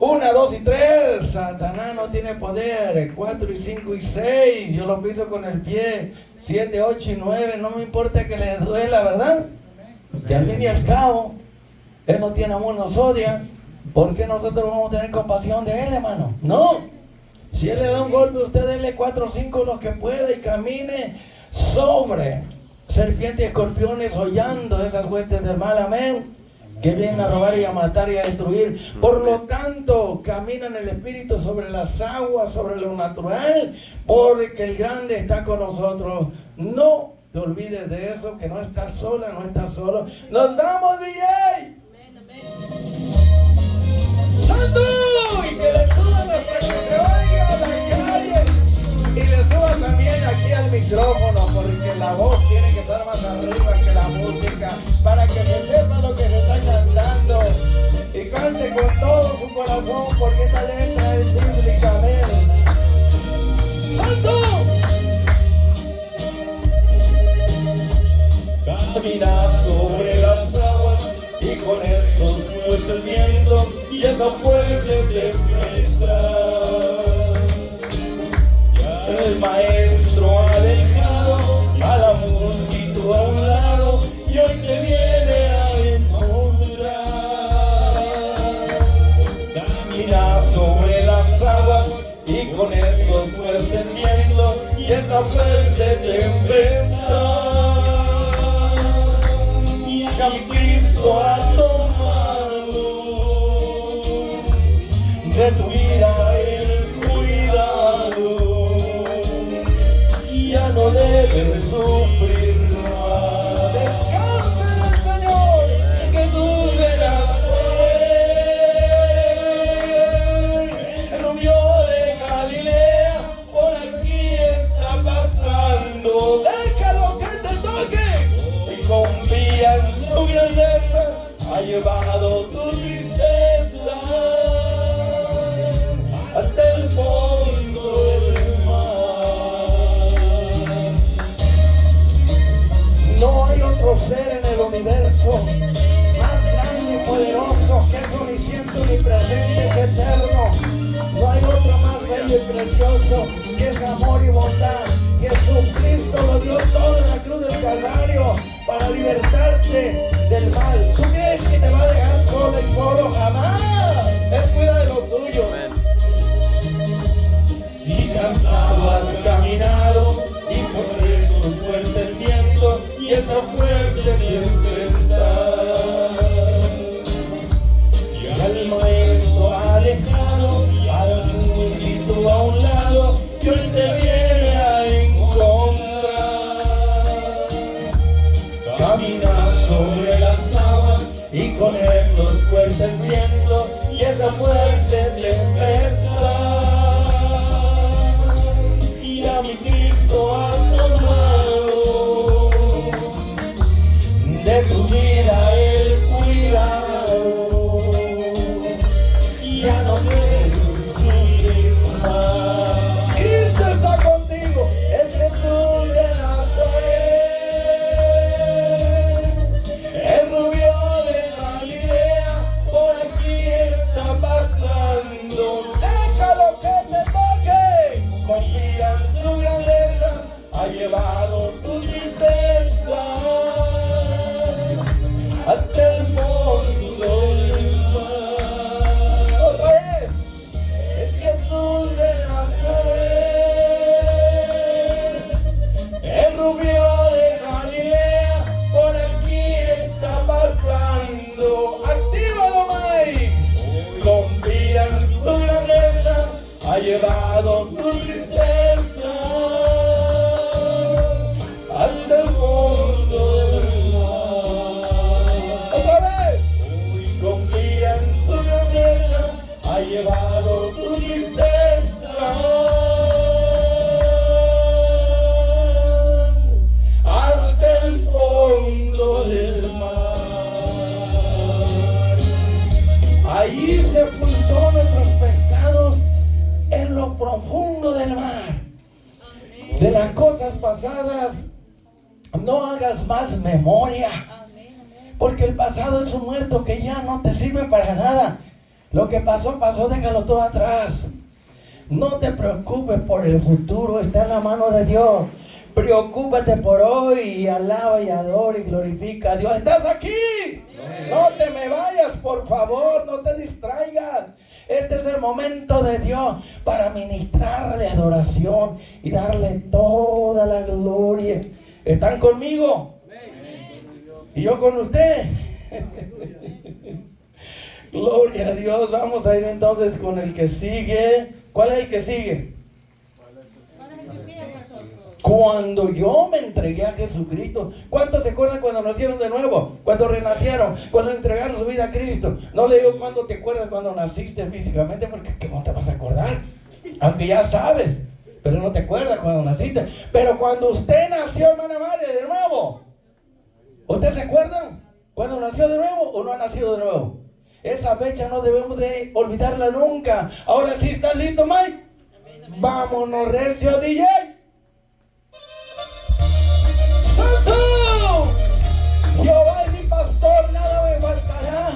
1, 2 y 3. Satanás no tiene poder. 4 y 5 y 6. Yo lo piso con el pie. 7, 8 y 9. No me importa que le duela, ¿verdad? Que al fin y al cabo, Él no tiene amor, nos odia. ¿Por qué nosotros vamos a tener compasión de Él, hermano? No. Si Él le da un golpe, usted déle 4 o 5 los que pueda y camine sobre serpientes y escorpiones, hollando esas huestes del mal. Amén. Que vienen a robar y a matar y a destruir. Por lo tanto, camina en el Espíritu sobre las aguas, sobre lo natural, porque el grande está con nosotros. No te olvides de eso, que no estás sola, no estás solo. ¡Nos vamos, DJ! ¡Santo! Y que le suban hasta que se oiga a la calle. Y le suban también aquí al micrófono, porque la voz tiene que estar más arriba que la música, para que se sepa lo que se está cantando. Y cante con todo su corazón, porque esta letra es bíblica. Amén. ¡Santo! Caminar sobre las aguas y con estos fuertes vientos y esa fuerte tempestad. El maestro ha dejado a la multitud a un lado y hoy te viene a encontrar. Camina sobre las aguas y con estos fuertes vientos y esa fuerte tempestad. Y a Cristo ha tomado de tu vida el cuidado. Ya no debes sufrir más. Descansa en el Señor, Que tú verás el rubio de Galilea por aquí está pasando. déjalo que te toque. Y confía en su grandeza, ha llevado tu tristeza hasta el fondo del mar. No hay otro ser en el universo más grande y poderoso que es omnisciente, omnipresente, es eterno. No hay otro más bello y precioso que es amor y bondad. Jesucristo lo dio todo en la cruz del Calvario para libertarte del mal. ¿Tú crees que te va a dejar sola y solo? Jamás. Él cuida de los suyos. Si cansado has caminado y por estos fuertes vientos y esa fuerte tempestad, y al maestro ha dejado y al multitud a un lado y hoy te viene a encontrar. Camina sobre las aguas y con estos fuertes vientos y esa fuerte tempestad. Y a mi Cristo ha tomado de tu vida el cuidado. Y ya no puedes sufrir más. Cristo está contigo. Es Jesús de Nazaret. El rubio de Galilea por aquí está pasando. Déjalo que te toque. Confía en su grandeza, ha llevado tu tristeza hasta el fondo del mar. Otra vez. Es Jesús de Nazaret, el rubio de Galilea, por aquí está pasando. Actívalo, Mike. Confía en su grandeza, ha llevado tu tristeza hasta el fondo del mar. Otra vez. Confía en su grandeza, ha llevado tu tristeza hasta el fondo del mar. Allí sepultó nuestros pecados en lo profundo del mar. De las cosas pasadas no hagas más memoria, porque el pasado es un muerto que ya no te sirve para nada. Lo que pasó, pasó, déjalo todo atrás. No te preocupes por el futuro, está en la mano de Dios. Preocúpate por hoy y alaba y adora y glorifica a Dios. ¿Estás aquí? No te me vayas, por favor, no te distraigas. Este es el momento de Dios para ministrarle adoración y darle toda la gloria. ¿Están conmigo? ¿Y yo con usted? Gloria a Dios. Vamos a ir entonces con el que sigue. ¿Cuál es el que sigue? Cuando yo me entregué a Jesucristo. ¿Cuántos se acuerdan cuando nacieron de nuevo? Cuando renacieron, cuando entregaron su vida a Cristo. No le digo cuando te acuerdas cuando naciste físicamente, porque ¿cómo te vas a acordar? Aunque ya sabes, pero no te acuerdas cuando naciste. Pero cuando usted nació, hermana María, de nuevo, ¿ustedes se acuerdan cuando nació de nuevo o no ha nacido de nuevo? Esa fecha no debemos de olvidarla nunca. Ahora sí, ¿estás listo, Mike? Vámonos, recio, DJ. ¡Santo! Jehová es mi pastor, nada me faltará.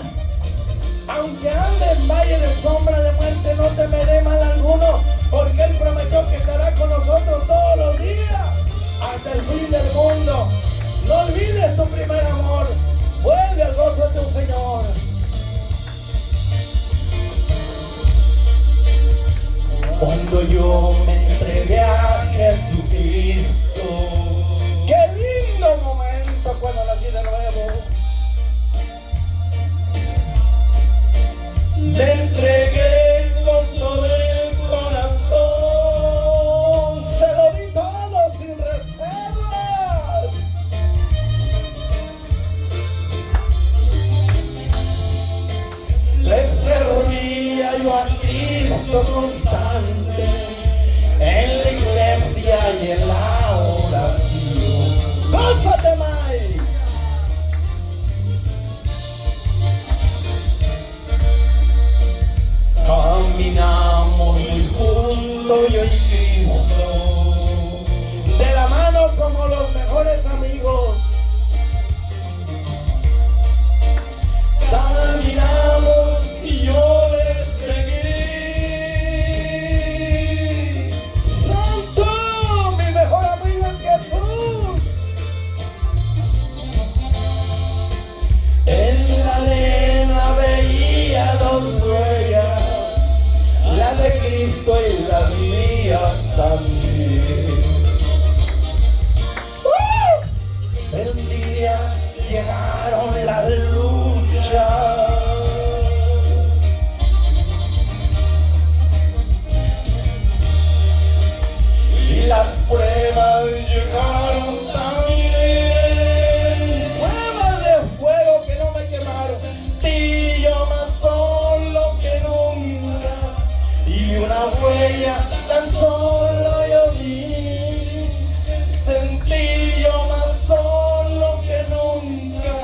Aunque ande en valle de sombra de muerte, no temeré mal alguno, porque Él prometió que estará con nosotros todos los días, hasta el fin del mundo. No olvides tu primer amor. Vuelve al gozo de tu Señor. Cuando yo me entregué a Jesucristo. Qué lindo momento cuando nací de nuevo. Le entregué con todo el corazón. Se lo di todo sin reservas. Le servía yo a Cristo constante en la iglesia y en la oración. ¡Gózate, Mike! Caminamos muy juntos yo y Cristo, de la mano como los mejores amigos. Caminamos y yo le seguí. Santo, mi mejor amigo es Jesús. En la arena veía dos huellas, la de Cristo y las mías también. El día llegaron las luchas, y las pruebas llegaron también. Pruebas de fuego que no me quemaron, tío más solo que nunca, y una huella tan solo yo vi. Sentí yo más solo que nunca,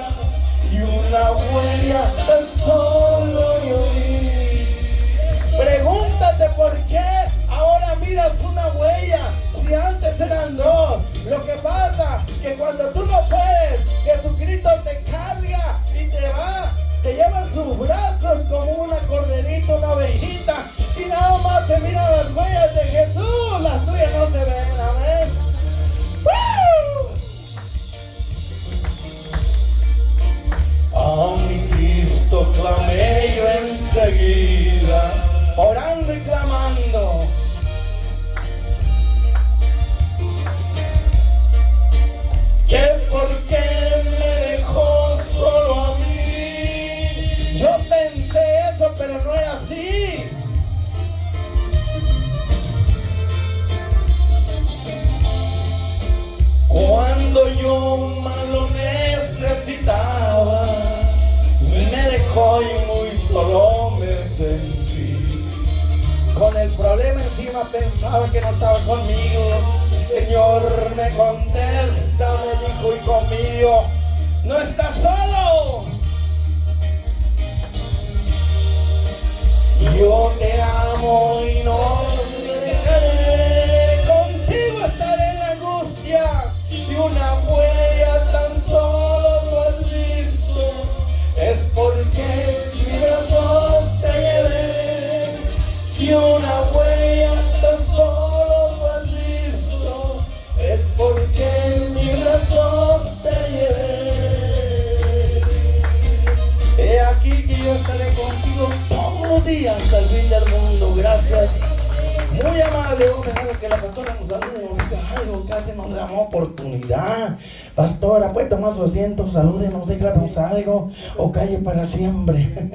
y una huella tan solo yo vi. Pregúntate por qué ahora miras una huella si antes eran dos. Lo que pasa que cuando tú no puedes, Jesucristo te carga y te lleva en sus brazos como una corderita, una ovejita, y nada más se miran las huellas de Jesús, las tuyas no se ven, amén. A mi Cristo clamé yo enseguida, orando y clamando. ¿Que por qué me dejó solo a mí? Yo pensé eso, pero no era así. Cuando yo más lo necesitaba, me dejó y muy solo me sentí. Con el problema encima pensaba que no estaba conmigo. Señor me contesta, me dijo, hijo mío, no estás solo. Yo te amo y no te dejaré. Contigo estaré en la angustia, y una huella tan solo tú has visto. Es porque mi brazos te llevé. tus días hasta el fin del mundo. Gracias. Muy amable, vamos a dejar que la pastora nos salude, nos diga algo, casi nos damos oportunidad. Pastora, puede tomar su asiento, salúdenos, díganos algo o calle para siempre.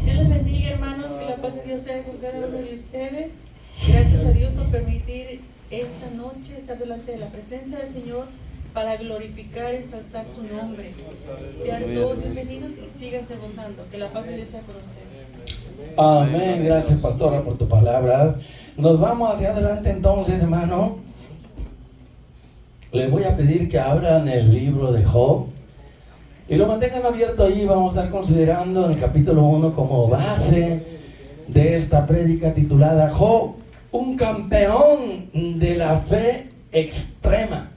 Dios les bendiga, hermanos, que la paz de Dios sea con cada uno de ustedes. Gracias a Dios por permitir esta noche estar delante de la presencia del Señor para glorificar y ensalzar su nombre. Sean todos bienvenidos y síganse gozando. Que la paz de Dios sea con ustedes. Amén. Gracias, pastora, por tu palabra. Nos vamos hacia adelante entonces, hermano. Les voy a pedir que abran el libro de Job y lo mantengan abierto ahí. Vamos a estar considerando en el capítulo 1 como base de esta prédica titulada Job, un campeón de la fe extrema.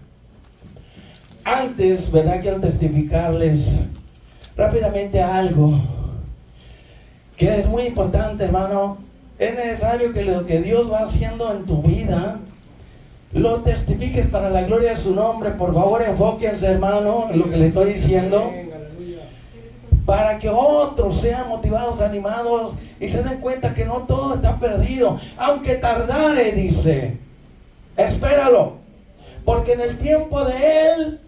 Antes, ¿verdad? Quiero testificarles rápidamente algo que es muy importante, hermano. Es necesario que lo que Dios va haciendo en tu vida lo testifiques para la gloria de su nombre. Por favor, enfóquense, hermano, en lo que le estoy diciendo, para que otros sean motivados, animados y se den cuenta que no todo está perdido. Aunque tardare, dice, espéralo, porque en el tiempo de Él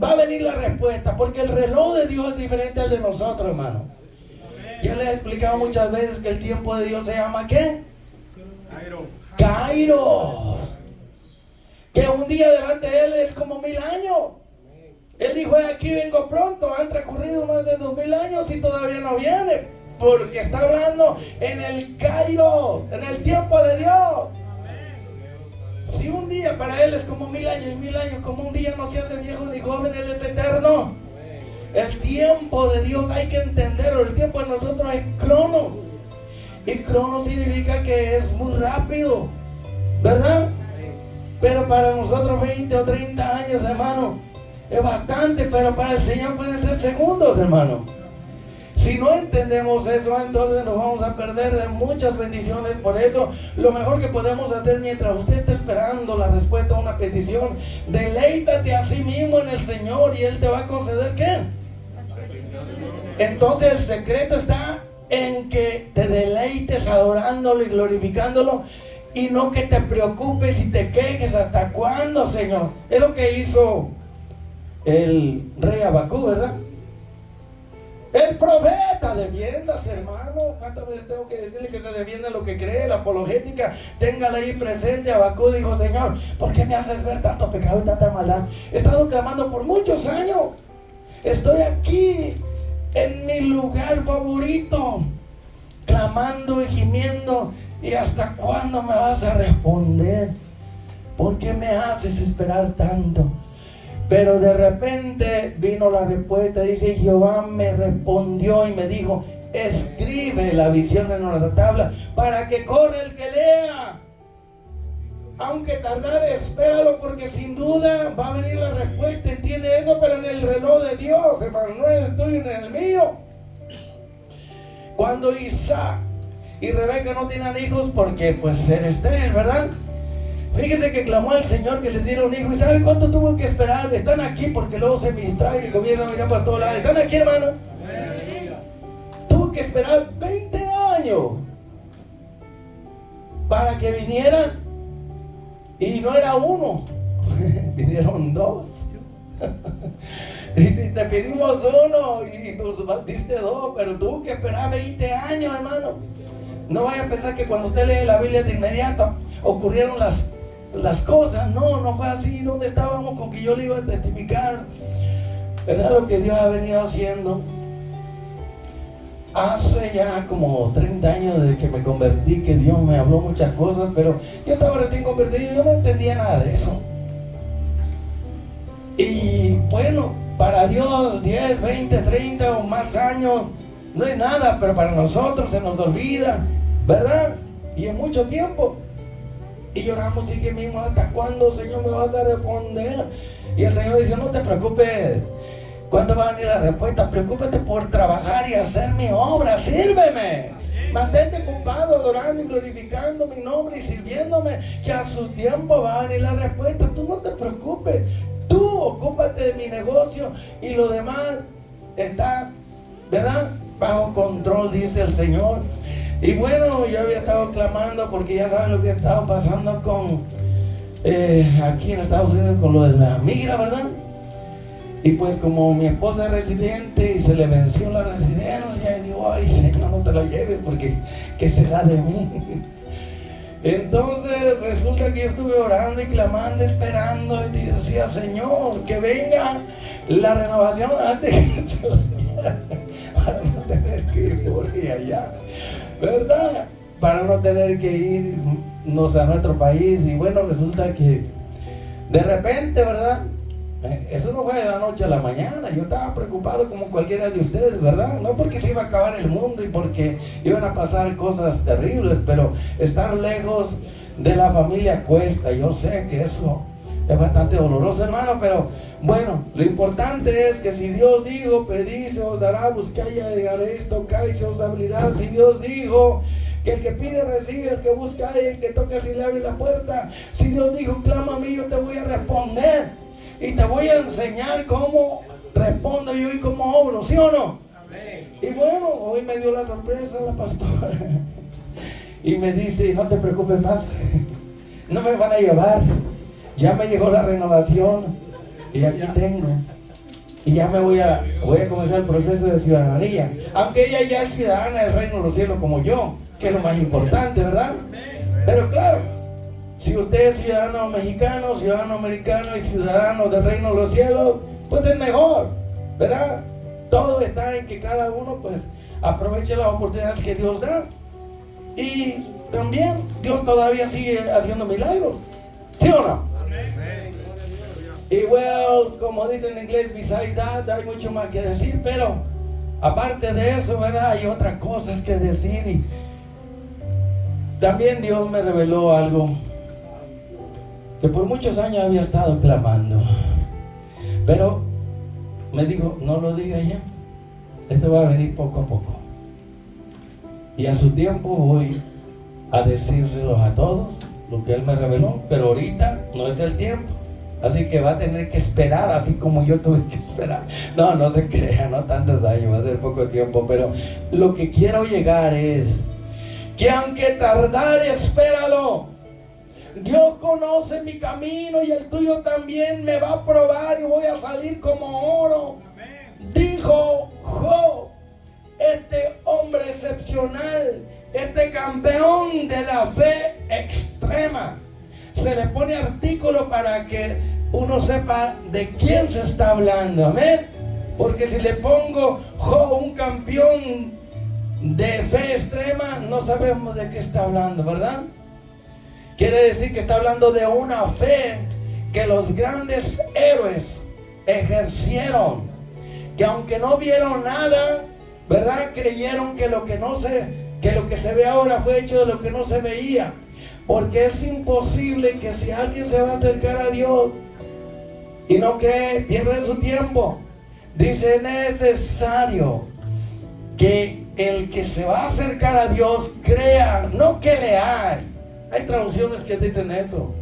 va a venir la respuesta, porque el reloj de Dios es diferente al de nosotros, hermano. Ya les he explicado muchas veces que el tiempo de Dios se llama ¿qué? Kairos. Que un día delante de Él es como 1000 años. Él dijo, aquí vengo pronto. Han transcurrido más de 2000 años y todavía no viene, porque está hablando en el Kairos, en el tiempo de Dios. Si un día para Él es como 1000 años y 1000 años como un día, no se hace viejo ni joven, Él es eterno. El tiempo de Dios hay que entenderlo. El tiempo de nosotros es cronos, y cronos significa que es muy rápido, ¿verdad? Pero para nosotros 20 o 30 años, hermano, es bastante, pero para el Señor pueden ser segundos, hermano. Si no entendemos eso, entonces nos vamos a perder de muchas bendiciones. Por eso, lo mejor que podemos hacer mientras usted está esperando la respuesta a una petición, deleítate a sí mismo en el Señor y Él te va a conceder ¿qué? Entonces el secreto está en que te deleites adorándolo y glorificándolo, y no que te preocupes y te quejes. ¿Hasta cuándo, Señor? Es lo que hizo el rey Habacuc, ¿verdad? El profeta, defiéndase, hermano. ¿Cuántas veces tengo que decirle que se defienda lo que cree? La apologética, téngala ahí presente. Habacuc dijo, Señor, ¿por qué me haces ver tanto pecado y tanta maldad? He estado clamando por muchos años. Estoy aquí en mi lugar favorito, clamando y gimiendo. ¿Y hasta cuándo me vas a responder? ¿Por qué me haces esperar tanto? Pero de repente vino la respuesta. Dice, Jehová me respondió y me dijo, escribe la visión en una tabla para que corra el que lea. Aunque tardare, espéralo, porque sin duda va a venir la respuesta. Entiende eso, pero en el reloj de Dios, hermano, no en el tuyo ni en el mío. Cuando Isaac y Rebeca no tenían hijos, porque pues era estéril, ¿verdad? Fíjese que clamó al Señor que les diera un hijo. ¿Y sabe cuánto tuvo que esperar? Están aquí, porque luego se me distrae y comienzan a mirar para todos lados. ¿Están aquí, hermano? Tuvo que esperar 20 años para que vinieran. Y no era uno, vinieron dos. Dice, te pedimos uno y tú diste dos, pero tuvo que esperar 20 años, hermano. No vaya a pensar que cuando usted lee la Biblia de inmediato ocurrieron las cosas. No, no fue así. ¿Dónde estábamos con que yo le iba a testificar? ¿Verdad lo que Dios ha venido haciendo? Hace ya como 30 años desde que me convertí, que Dios me habló muchas cosas, pero yo estaba recién convertido y yo no entendía nada de eso. Y bueno, para Dios 10, 20, 30 o más años no es nada, pero para nosotros se nos olvida, ¿verdad? Y es mucho tiempo. Y lloramos y que mismo, ¿hasta cuándo, Señor, me vas a responder? Y el Señor dice, no te preocupes. ¿Cuándo va a venir la respuesta? Preocúpate por trabajar y hacer mi obra. Sírveme. Mantente ocupado adorando y glorificando mi nombre y sirviéndome, que a su tiempo va a venir la respuesta. Tú no te preocupes. Tú ocúpate de mi negocio y lo demás está, ¿verdad? bajo control, dice el Señor. Y bueno, yo había estado clamando porque ya saben lo que ha estado pasando con aquí en Estados Unidos con lo de la migra, ¿verdad? Y pues como mi esposa es residente y se le venció la residencia, y digo, ay Señor, no te la lleves porque ¿qué será de mí? Entonces resulta que yo estuve orando y clamando, esperando, y decía, Señor, que venga la renovación antes que se vaya, para no tener que ir por allá, ¿verdad? Para no tener que irnos a nuestro país. Y bueno, resulta que de repente, ¿verdad? Eso no fue de la noche a la mañana. Yo estaba preocupado como cualquiera de ustedes, ¿verdad? No porque se iba a acabar el mundo y porque iban a pasar cosas terribles, pero estar lejos de la familia cuesta. Yo sé que eso es bastante doloroso, hermano, pero bueno, lo importante es que si Dios dijo, pedid, se os dará, buscad y hallaréis, tocad y se os abrirá. Si Dios dijo que el que pide recibe, el que busca y el que toca se le abre la puerta. Si Dios dijo, clama a mí, yo te voy a responder. Y te voy a enseñar cómo respondo yo y cómo obro, ¿sí o no? Amén. Y bueno, hoy me dio la sorpresa la pastora. Y me dice, no te preocupes más, no me van a llevar. Ya me llegó la renovación. Y aquí tengo. Y ya me voy a comenzar el proceso de ciudadanía. Aunque ella ya es ciudadana del reino de los cielos como yo, que es lo más importante, ¿verdad? Pero claro, si usted es ciudadano mexicano, ciudadano americano y ciudadano del reino de los cielos, pues es mejor, ¿verdad? Todo está en que cada uno pues aproveche las oportunidades que Dios da. Y también Dios todavía sigue haciendo milagros, ¿sí o no? Y bueno, como dicen en inglés, besides that, hay mucho más que decir, pero aparte de eso, ¿verdad? Hay otras cosas que decir. Y también Dios me reveló algo que por muchos años había estado clamando, pero me dijo, no lo diga ya, esto va a venir poco a poco, y a su tiempo voy a decírselos a todos lo que Él me reveló, pero ahorita no es el tiempo, así que va a tener que esperar, así como yo tuve que esperar. No se crea, no tantos años, va a ser poco tiempo, pero lo que quiero llegar es que aunque tardare, espéralo. Dios conoce mi camino y el tuyo también. Me va a probar y voy a salir como oro. Amén. Dijo Job, este hombre excepcional, este campeón de la fe extrema. Se le pone artículo para que uno sepa de quién se está hablando. Amén. Porque si le pongo Job, un campeón de fe extrema, no sabemos de qué está hablando, ¿verdad? Quiere decir que está hablando de una fe que los grandes héroes ejercieron, que aunque no vieron nada, ¿verdad? Creyeron que lo que se ve ahora fue hecho de lo que no se veía. Porque es imposible que si alguien se va a acercar a Dios y no cree, pierde su tiempo. Dice, es necesario que el que se va a acercar a Dios crea, no que le hay. Hay traducciones que dicen eso,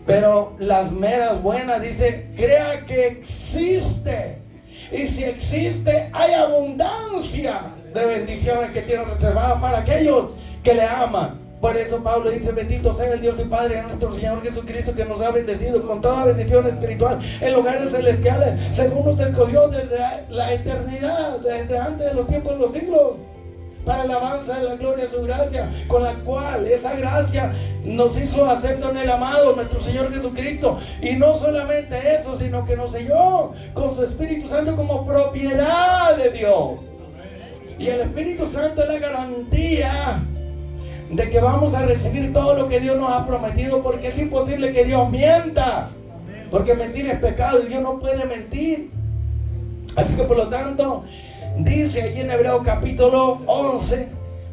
pero las meras buenas dice, crea que existe. Y si existe, hay abundancia de bendiciones que tiene reservadas para aquellos que le aman. Por eso Pablo dice, bendito sea el Dios y Padre de nuestro Señor Jesucristo, que nos ha bendecido con toda bendición espiritual en lugares celestiales, según nos escogió desde la eternidad, desde antes de los tiempos de los siglos, para la alabanza de la gloria de su gracia, con la cual esa gracia nos hizo acepto en el amado nuestro Señor Jesucristo. Y no solamente eso, sino que nos selló con su Espíritu Santo como propiedad de Dios. Y el Espíritu Santo es la garantía de que vamos a recibir todo lo que Dios nos ha prometido, porque es imposible que Dios mienta, porque mentir es pecado y Dios no puede mentir. Así que por lo tanto, dice allí en Hebreos capítulo 11,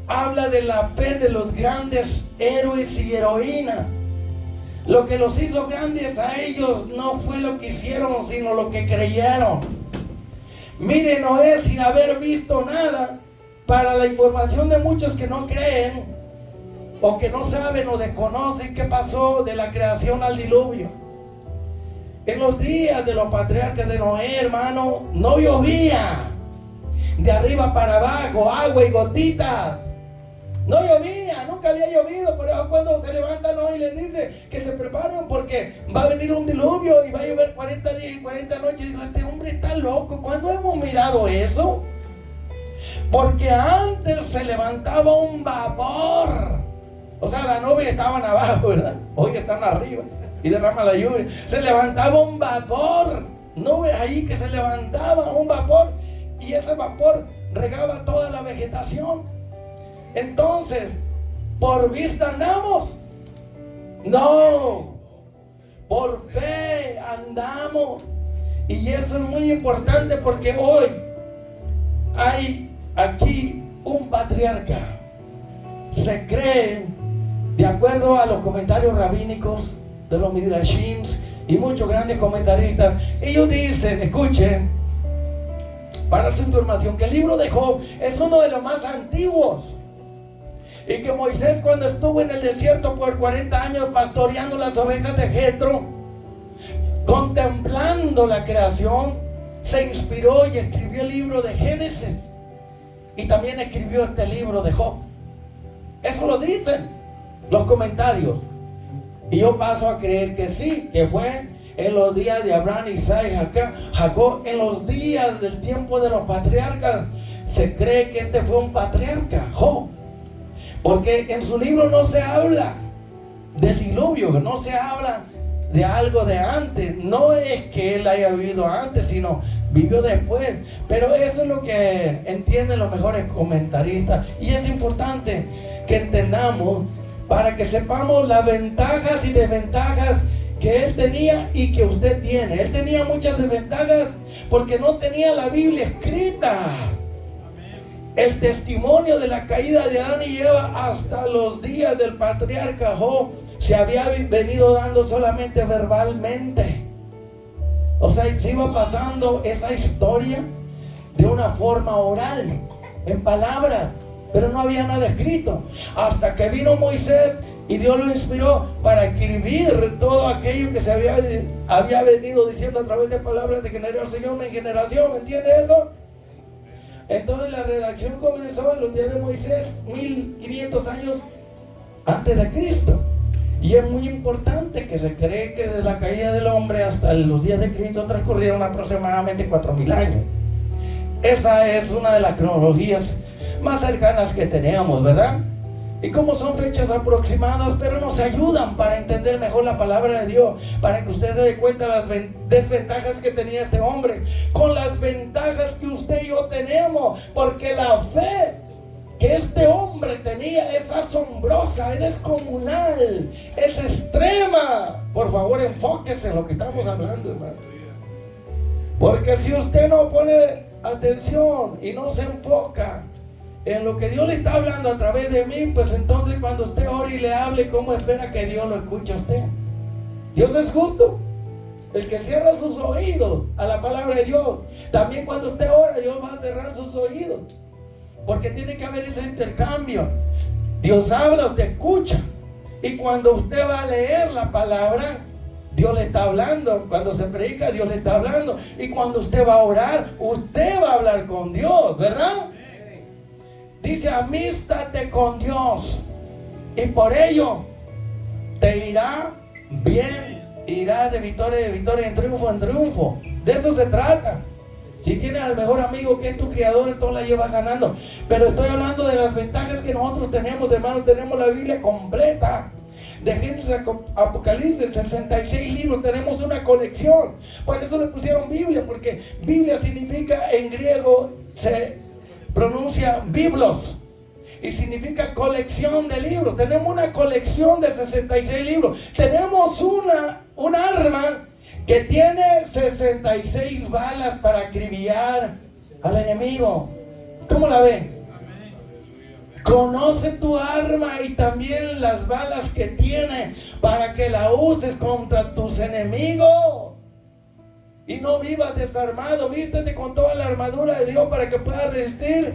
habla de la fe de los grandes héroes y heroínas. Lo que los hizo grandes a ellos no fue lo que hicieron, sino lo que creyeron. Mire, Noé, sin haber visto nada, para la información de muchos que no creen, o que no saben o desconocen qué pasó de la creación al diluvio. En los días de los patriarcas de Noé, hermano, no llovía. de arriba para abajo, agua y gotitas. No llovía, nunca había llovido. Por eso cuando se levantan hoy les dice que se preparen porque va a venir un diluvio y va a llover 40 días y 40 noches. Y digo, este hombre está loco. ¿Cuándo hemos mirado eso? Porque antes se levantaba un vapor. O sea, las nubes estaban abajo, ¿verdad? Hoy están arriba y derrama la lluvia. Se levantaba un vapor. Nubes ahí que se levantaba un vapor. Y ese vapor regaba toda la vegetación. Entonces, ¿por vista andamos? No, por fe andamos. Y eso es muy importante porque hoy hay aquí un patriarca. Se cree, de acuerdo a los comentarios rabínicos de los Midrashims y muchos grandes comentaristas, ellos dicen, escuchen, para su información, que el libro de Job es uno de los más antiguos. Y que Moisés, cuando estuvo en el desierto por 40 años pastoreando las ovejas de Jetro, contemplando la creación, se inspiró y escribió el libro de Génesis. Y también escribió este libro de Job. Eso lo dicen los comentarios. Y yo paso a creer que sí, que fue en los días de Abraham, Isaac y Jacob, en los días del tiempo de los patriarcas. Se cree que este fue un patriarca, Job. Porque en su libro no se habla del diluvio, no se habla de algo de antes. No es que él haya vivido antes, sino vivió después. Pero eso es lo que entienden los mejores comentaristas. Y es importante que entendamos para que sepamos las ventajas y desventajas que él tenía y que usted tiene. Él tenía muchas desventajas porque no tenía la Biblia escrita. El testimonio de la caída de Adán y Eva hasta los días del patriarca Job se había venido dando solamente verbalmente. O sea, se iba pasando esa historia de una forma oral, en palabras, pero no había nada escrito. Hasta que vino Moisés y Dios lo inspiró para escribir todo aquello que se había venido diciendo a través de palabras de generación en generación. ¿Me entiende eso? Entonces la redacción comenzó en los días de Moisés, 1500 años antes de Cristo. Y es muy importante que se cree que desde la caída del hombre hasta los días de Cristo transcurrieron aproximadamente 4000 años. Esa es una de las cronologías más cercanas que tenemos, ¿verdad? Y como son fechas aproximadas, pero nos ayudan para entender mejor la palabra de Dios, para que usted se dé cuenta de las desventajas que tenía este hombre, con las ventajas que usted y yo tenemos, porque la fe que este hombre tenía es asombrosa, es descomunal, es extrema. Por favor, enfóquese en lo que estamos hablando, hermano. Porque si usted no pone atención y no se enfoca en lo que Dios le está hablando a través de mí, pues entonces cuando usted ore y le hable, ¿cómo espera que Dios lo escuche a usted? Dios es justo. El que cierra sus oídos a la palabra de Dios, también cuando usted ora, Dios va a cerrar sus oídos. Porque tiene que haber ese intercambio. Dios habla, usted escucha. Y cuando usted va a leer la palabra, Dios le está hablando. Cuando se predica, Dios le está hablando. Y cuando usted va a orar, usted va a hablar con Dios, ¿verdad? Dice, amístate con Dios y por ello te irá bien, irá de victoria en triunfo en triunfo. De eso se trata. Si tienes al mejor amigo que es tu criador, entonces la llevas ganando. Pero estoy hablando de las ventajas que nosotros tenemos, hermanos. Tenemos la Biblia completa. De Génesis a Apocalipsis, 66 libros, tenemos una colección. Por eso le pusieron Biblia, porque Biblia significa en griego, se pronuncia biblos y significa colección de libros. Tenemos una colección de 66 libros. Tenemos un arma que tiene 66 balas para acribillar al enemigo. ¿Cómo la ven? Conoce tu arma y también las balas que tiene para que la uses contra tus enemigos. Y no vivas desarmado, vístete con toda la armadura de Dios para que puedas resistir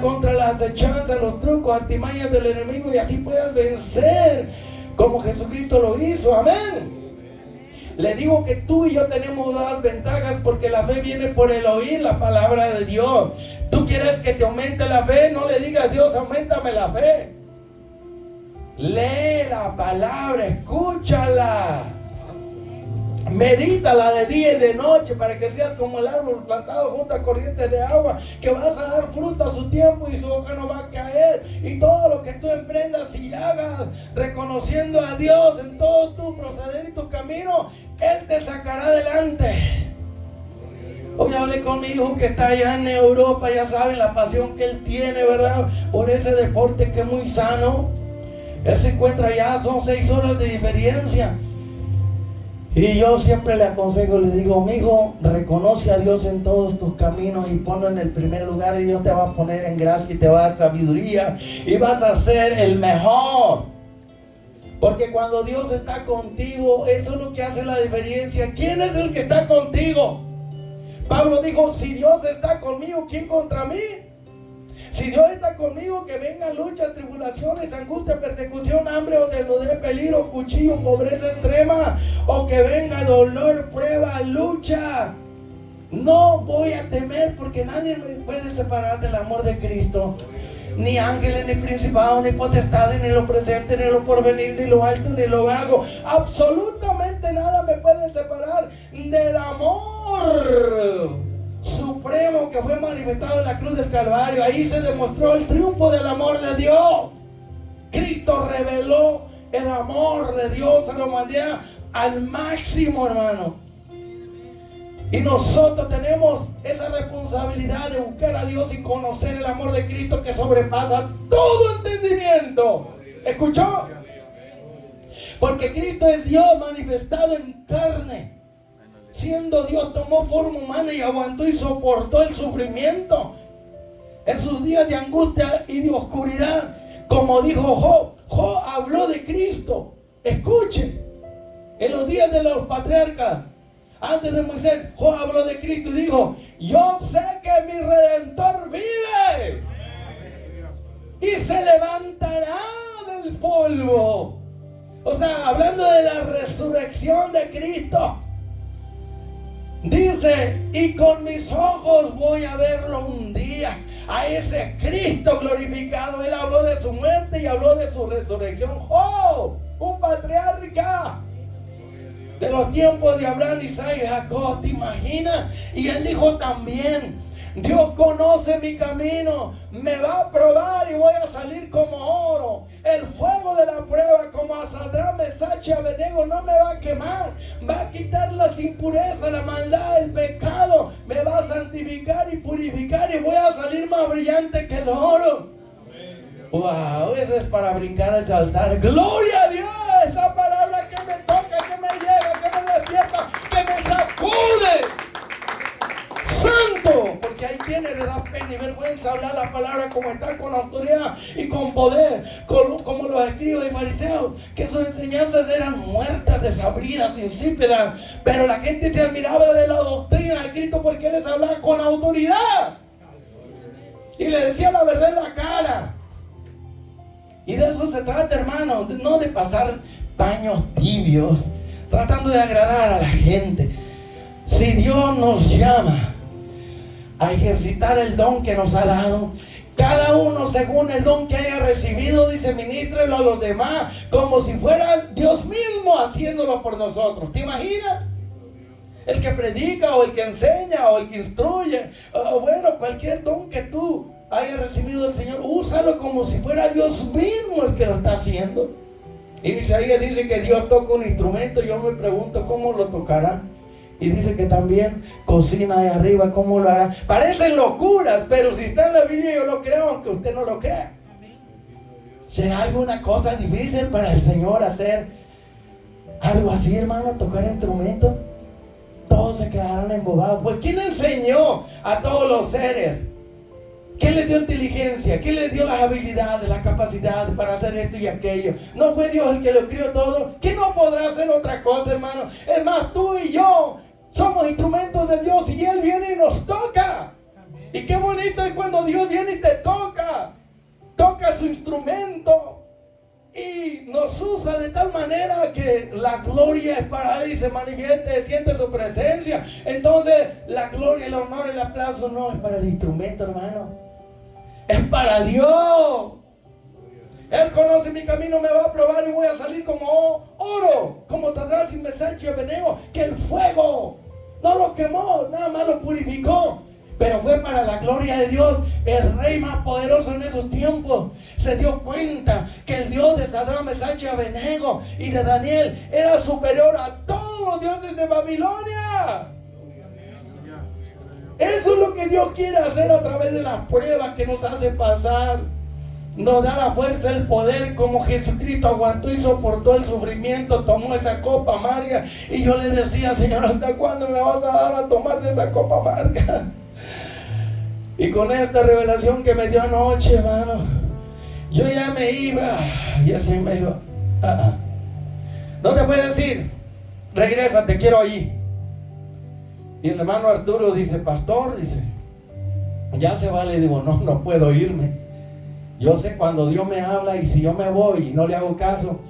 contra las acechanzas, los trucos, artimañas del enemigo y así puedas vencer como Jesucristo lo hizo. Amén. Le digo que tú y yo tenemos las ventajas porque la fe viene por el oír la palabra de Dios. Tú quieres que te aumente la fe, no le digas Dios, auméntame la fe. Lee la palabra, escúchala. Medítala de día y de noche para que seas como el árbol plantado junto a corrientes de agua, que vas a dar fruto a su tiempo y su hoja no va a caer. Y todo lo que tú emprendas y hagas reconociendo a Dios en todo tu proceder y tu camino, Él te sacará adelante. Hoy hablé con mi hijo que está allá en Europa, ya saben la pasión que él tiene, ¿verdad? Por ese deporte que es muy sano. Él se encuentra allá, son 6 horas de diferencia. Y yo siempre le aconsejo, le digo, mi hijo, reconoce a Dios en todos tus caminos y ponlo en el primer lugar y Dios te va a poner en gracia y te va a dar sabiduría y vas a ser el mejor. Porque cuando Dios está contigo, eso es lo que hace la diferencia. ¿Quién es el que está contigo? Pablo dijo, si Dios está conmigo, ¿quién contra mí? Si Dios está conmigo, que vengan luchas, tribulaciones, angustia, persecución, hambre o desnudez, peligro, cuchillo, pobreza extrema, o que venga dolor, prueba, lucha. No voy a temer porque nadie me puede separar del amor de Cristo. Ni ángeles, ni principados, ni potestades, ni lo presente, ni lo porvenir, ni lo alto, ni lo bajo. Absolutamente nada me puede separar del amor supremo que fue manifestado en la cruz del Calvario. Ahí se demostró el triunfo del amor de Dios. Cristo reveló el amor de Dios a la humanidad al máximo, hermano. Y nosotros tenemos esa responsabilidad de buscar a Dios y conocer el amor de Cristo que sobrepasa todo entendimiento. ¿Escuchó? Porque Cristo es Dios manifestado en carne. Siendo Dios, tomó forma humana y aguantó y soportó el sufrimiento en sus días de angustia y de oscuridad. Como dijo Job, Job habló de Cristo. Escuchen, en los días de los patriarcas, antes de Moisés, Job habló de Cristo y dijo, yo sé que mi Redentor vive y se levantará del polvo. O sea, hablando de la resurrección de Cristo. Dice, y con mis ojos voy a verlo un día, a ese Cristo glorificado. Él habló de su muerte y habló de su resurrección. ¡Oh! Un patriarca de los tiempos de Abraham, Isaac y Jacob, ¿te imaginas? Y él dijo también, Dios conoce mi camino, me va a probar y voy a salir como oro. El fuego de la prueba, como a Sadrach, Mesach y Abednego, no me va a quemar. Va a quitar las impurezas, la maldad, el pecado. Me va a santificar y purificar y voy a salir más brillante que el oro. Wow, eso es para brincar al altar. Gloria a Dios, esa palabra que me toca, que me llega, que me despierta, que me sacude. Santo, porque hay quienes le da pena y vergüenza hablar la palabra como está, con autoridad y con poder, como los escribas y fariseos, que sus enseñanzas eran muertas, desabridas, insípidas, pero la gente se admiraba de la doctrina de Cristo porque Él les hablaba con autoridad y le decía la verdad en la cara. Y de eso se trata, hermano, no de pasar paños tibios tratando de agradar a la gente. Si Dios nos llama a ejercitar el don que nos ha dado, cada uno según el don que haya recibido, dice, ministrelo a los demás como si fuera Dios mismo haciéndolo por nosotros. ¿Te imaginas? El que predica o el que enseña o el que instruye, o bueno, cualquier don que tú hayas recibido del Señor, úsalo como si fuera Dios mismo el que lo está haciendo. Y Isaías dice que Dios toca un instrumento. Yo me pregunto cómo lo tocará. Y dice que también cocina ahí arriba, ¿cómo lo hará? Parecen locuras, pero si está en la Biblia yo lo creo, aunque usted no lo crea. ¿Será alguna cosa difícil para el Señor hacer algo así, hermano? Tocar instrumentos. Todos se quedarán embobados. Pues ¿quién enseñó a todos los seres? ¿Quién les dio inteligencia? ¿Quién les dio las habilidades, las capacidades para hacer esto y aquello? ¿No fue Dios el que lo crió todo? ¿Quién no podrá hacer otra cosa, hermano? Es más, tú y yo somos instrumentos de Dios y Él viene y nos toca. Y qué bonito es cuando Dios viene y te toca. Toca su instrumento y y nos usa de tal manera que la gloria es para Él y se manifieste, siente su presencia. Entonces la gloria, el honor, el aplauso no es para el instrumento, hermano, es para Dios. Él conoce mi camino, me va a probar y voy a salir como oro, como Sadrach, Mesach y Abednego, que el fuego no lo quemó, nada más lo purificó. Pero fue para la gloria de Dios. El rey más poderoso en esos tiempos se dio cuenta que el Dios de Sadrach, Mesach y Abednego y de Daniel era superior a todos los dioses de Babilonia. Eso es lo que Dios quiere hacer a través de las pruebas que nos hace pasar. Nos da la fuerza, el poder, como Jesucristo aguantó y soportó el sufrimiento, tomó esa copa amarga. Y yo le decía, Señor, ¿hasta cuándo me vas a dar a tomar de esa copa amarga? Y con esta revelación que me dio anoche, hermano, yo ya me iba. Y el Señor me dijo, no te puedes ir, regresa, te quiero allí. Y el hermano Arturo dice, pastor, dice, ya se va. Le digo, no puedo irme. Yo sé cuando Dios me habla, y si yo me voy y no le hago caso,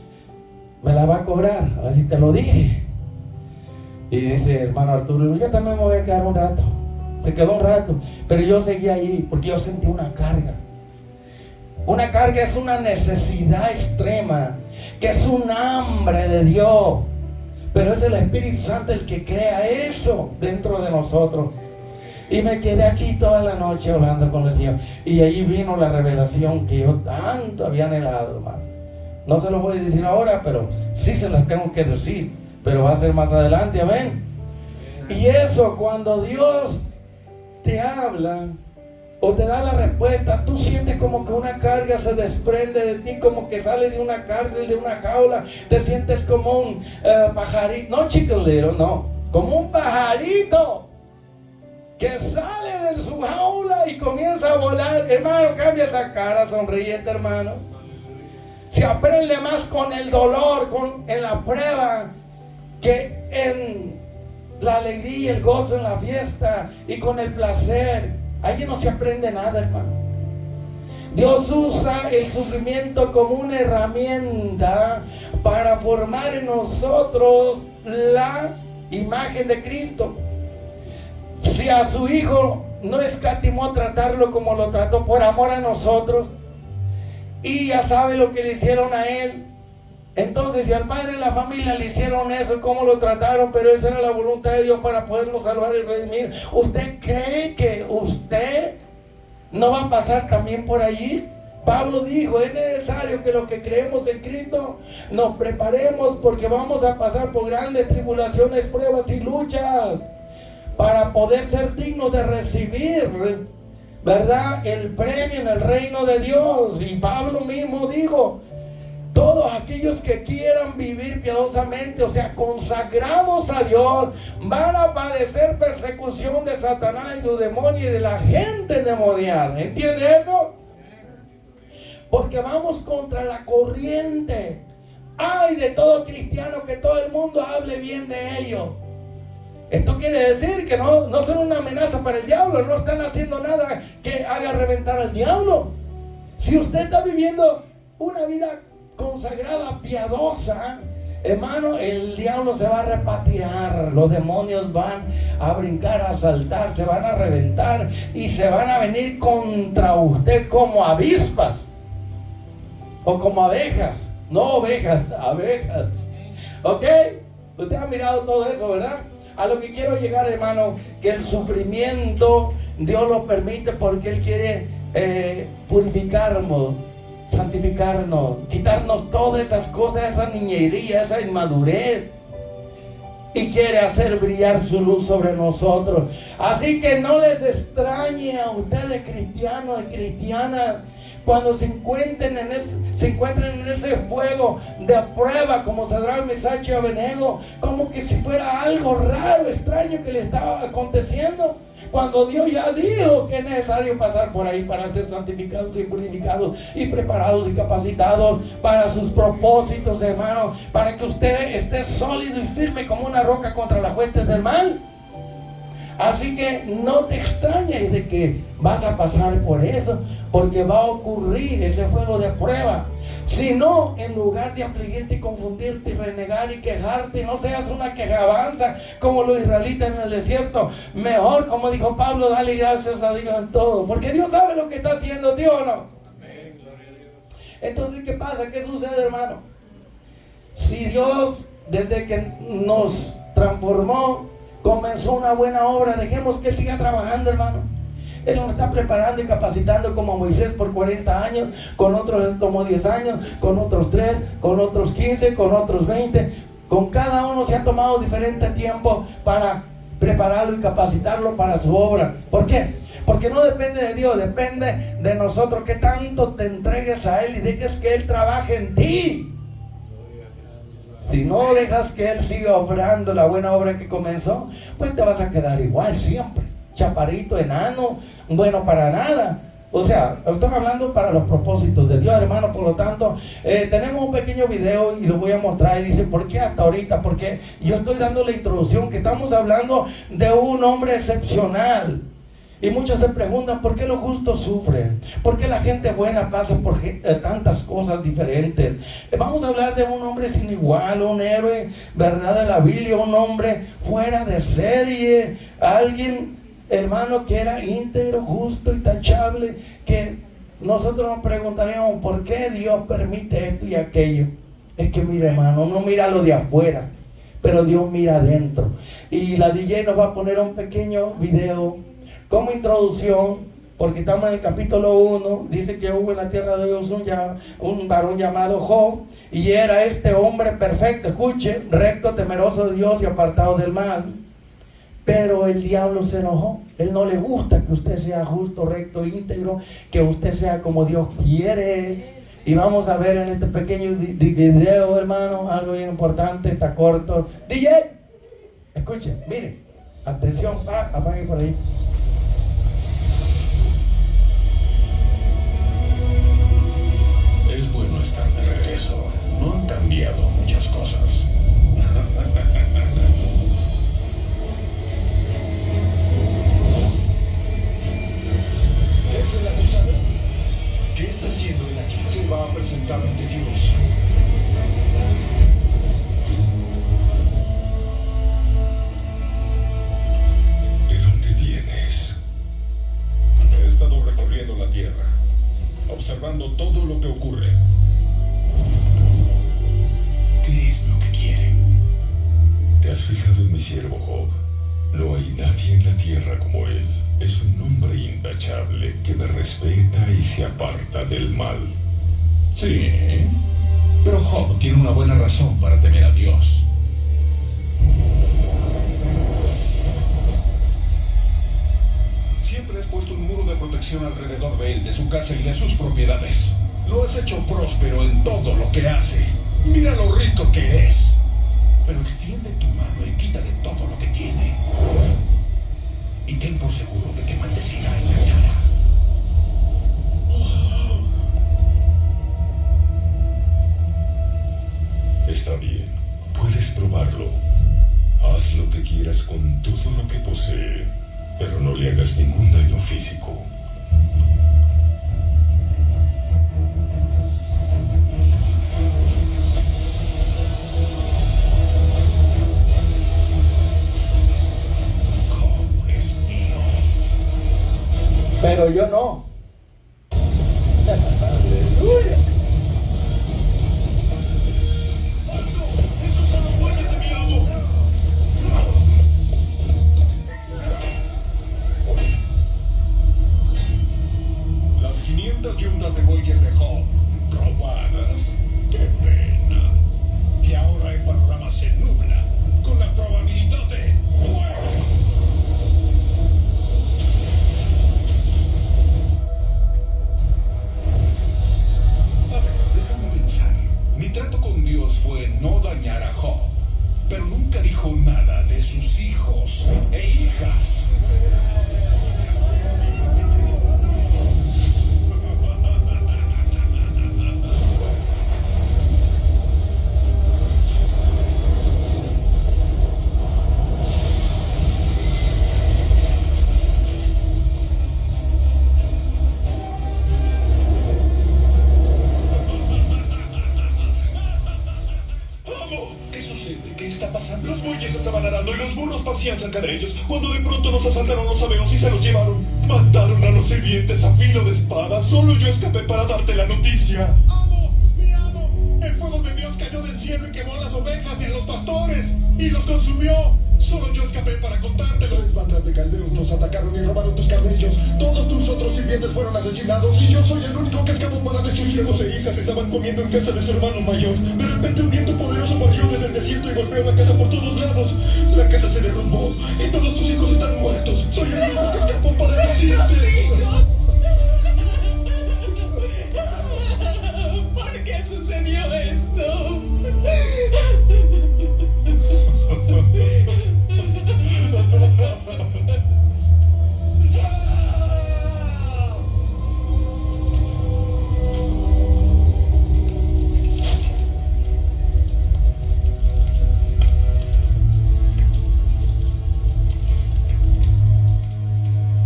me la va a cobrar. Así te lo dije. Y dice hermano Arturo, yo también me voy a quedar un rato. Se quedó un rato, pero yo seguí ahí porque yo sentí una carga. Una carga es una necesidad extrema, que es un hambre de Dios. Pero es el Espíritu Santo el que crea eso dentro de nosotros. Y me quedé aquí toda la noche hablando con el Señor. Y allí vino la revelación que yo tanto había anhelado, hermano. No se lo voy a decir ahora, pero sí se las tengo que decir. Pero va a ser más adelante, amén. Y eso, cuando Dios te habla o te da la respuesta, tú sientes como que una carga se desprende de ti, como que sales de una cárcel, de una jaula. Te sientes como un pajarito, no chiquilero, no, como un pajarito que sale de su jaula y comienza a volar. Hermano, cambia esa cara, sonríete, hermano. Se aprende más con el dolor, en la prueba, que en la alegría, el gozo, en la fiesta y con el placer. Allí no se aprende nada, hermano. Dios usa el sufrimiento como una herramienta para formar en nosotros la imagen de Cristo. Si a su Hijo no escatimó tratarlo como lo trató por amor a nosotros, y ya sabe lo que le hicieron a Él, entonces si al Padre de la familia le hicieron eso, cómo lo trataron, pero esa era la voluntad de Dios para poderlo salvar y redimir. ¿Usted cree que usted no va a pasar también por allí? Pablo dijo, es necesario que los que creemos en Cristo nos preparemos, porque vamos a pasar por grandes tribulaciones, pruebas y luchas, para poder ser dignos de recibir, ¿verdad?, el premio en el reino de Dios. Y Pablo mismo dijo, todos aquellos que quieran vivir piadosamente, o sea, consagrados a Dios, van a padecer persecución de Satanás y su demonio y de la gente endemoniada. ¿Entiende eso? Porque vamos contra la corriente. Ay de todo cristiano que todo el mundo hable bien de ellos. Esto quiere decir que no son una amenaza para el diablo, no están haciendo nada que haga reventar al diablo. Si usted está viviendo una vida consagrada, piadosa, hermano, el diablo se va a repatriar, los demonios van a brincar, a saltar, se van a reventar y se van a venir contra usted como avispas o como abejas, no ovejas, abejas. ¿Ok? Usted ha mirado todo eso, ¿verdad? A lo que quiero llegar, hermano, que el sufrimiento Dios lo permite porque Él quiere purificarnos, santificarnos, quitarnos todas esas cosas, esa niñería, esa inmadurez, y quiere hacer brillar su luz sobre nosotros. Así que no les extrañe a ustedes, cristianos y cristianas, cuando se encuentren en ese fuego de prueba, como Sadrach, Mesach y Abednego, como que si fuera algo raro, extraño que le estaba aconteciendo, cuando Dios ya dijo que es necesario pasar por ahí para ser santificados y purificados y preparados y capacitados para sus propósitos, hermano, para que usted esté sólido y firme como una roca contra las huestes del mal. Así que no te extrañes de que vas a pasar por eso, porque va a ocurrir ese fuego de prueba. Si no, en lugar de afligirte y confundirte y renegar y quejarte, no seas una quejabanza como los israelitas en el desierto. Mejor, como dijo Pablo, dale gracias a Dios en todo, porque Dios sabe lo que está haciendo, ¿Dios o no? Entonces, ¿qué pasa? ¿Qué sucede, hermano? Si Dios, desde que nos transformó, comenzó una buena obra, dejemos que Él siga trabajando, hermano. Él nos está preparando y capacitando como Moisés por 40 años, con otros Él tomó 10 años, con otros 3, con otros 15, con otros 20. Con cada uno se ha tomado diferente tiempo para prepararlo y capacitarlo para su obra. ¿Por qué? Porque no depende de Dios, depende de nosotros, que tanto te entregues a Él y dejes que Él trabaje en ti. Si no dejas que Él siga obrando la buena obra que comenzó, pues te vas a quedar igual siempre, chaparrito, enano, bueno para nada. O sea, estoy hablando para los propósitos de Dios, hermano. Por lo tanto, tenemos un pequeño video y lo voy a mostrar. Y dice, ¿por qué hasta ahorita? Porque yo estoy dando la introducción, que estamos hablando de un hombre excepcional. Y muchos se preguntan, ¿por qué los justos sufren? ¿Por qué la gente buena pasa por tantas cosas diferentes? Vamos a hablar de un hombre sin igual, un héroe, ¿verdad?, de la Biblia, un hombre fuera de serie, alguien, hermano, que era íntegro, justo y tachable, que nosotros nos preguntaríamos, ¿por qué Dios permite esto y aquello? Es que mira, hermano, no mira lo de afuera, pero Dios mira adentro. Y la DJ nos va a poner un pequeño video como introducción, porque estamos en el capítulo 1, dice que hubo en la tierra de Dios un varón llamado Job, y era este hombre perfecto, escuche, recto, temeroso de Dios y apartado del mal. Pero el diablo se enojó. Él no le gusta que usted sea justo, recto, íntegro, que usted sea como Dios quiere. Y vamos a ver en este pequeño video, hermano, algo bien importante, está corto. DJ, escuche, mire, atención, apague por ahí. Es bueno estar de regreso. No han cambiado muchas cosas. ¿Es el acusador? ¿Qué está haciendo él aquí? Se va a presentar ante Dios. ¿De dónde vienes? He estado recorriendo la tierra, observando todo lo que ocurre. ¿Qué es lo que quiere? ¿Te has fijado en mi siervo Job? No hay nadie en la tierra como él. Es un hombre intachable que me respeta y se aparta del mal. Sí, pero Job tiene una buena razón para temer a Dios. Siempre has puesto un muro de protección alrededor de él, de su casa y de sus propiedades. Lo has hecho próspero en todo lo que hace. Mira lo rico que es. Pero extiende tu mano y quítale todo lo que tiene. Y ten por seguro que te maldecirá en la cara. Está bien, puedes probarlo. Haz lo que quieras con todo lo que posee, pero no le hagas ningún daño físico. Job es mío. Pero yo no. Aleluya. ¡Esos son los bueyes de mi amo! Las 500 yuntas de bueyes de Job, robadas. ¡Qué pena! Y ahora el panorama se nubla con la probabilidad de fuego. A ver, déjame pensar. Mi trato con Dios fue no dañar a Job, pero nunca dijo nada de sus hijos e hijas. está pasando? Los bueyes estaban arando y los burros pasían cerca de ellos, cuando de pronto nos asaltaron los sabeos y se los llevaron. Mataron a los sirvientes a filo de espada. Solo yo escapé para darte la noticia. ¡Amo! ¡Mi amo! El fuego de Dios cayó del cielo y quemó a las ovejas y a los pastores y los consumió. Solo yo escapé para contártelo. 3 bandas de caldeos nos atacaron y robaron tus camellos. Todos tus otros sirvientes fueron asesinados y yo soy el único que escapó para decir. Sus hijos e hijas estaban comiendo en casa de su hermano mayor. De repente un viento poderoso barrió desde el desierto y golpeó la casa por todos lados. La casa se derrumbó y todos tus hijos están muertos. Soy el único que escapó para decirte. ¿Por qué sucedió esto?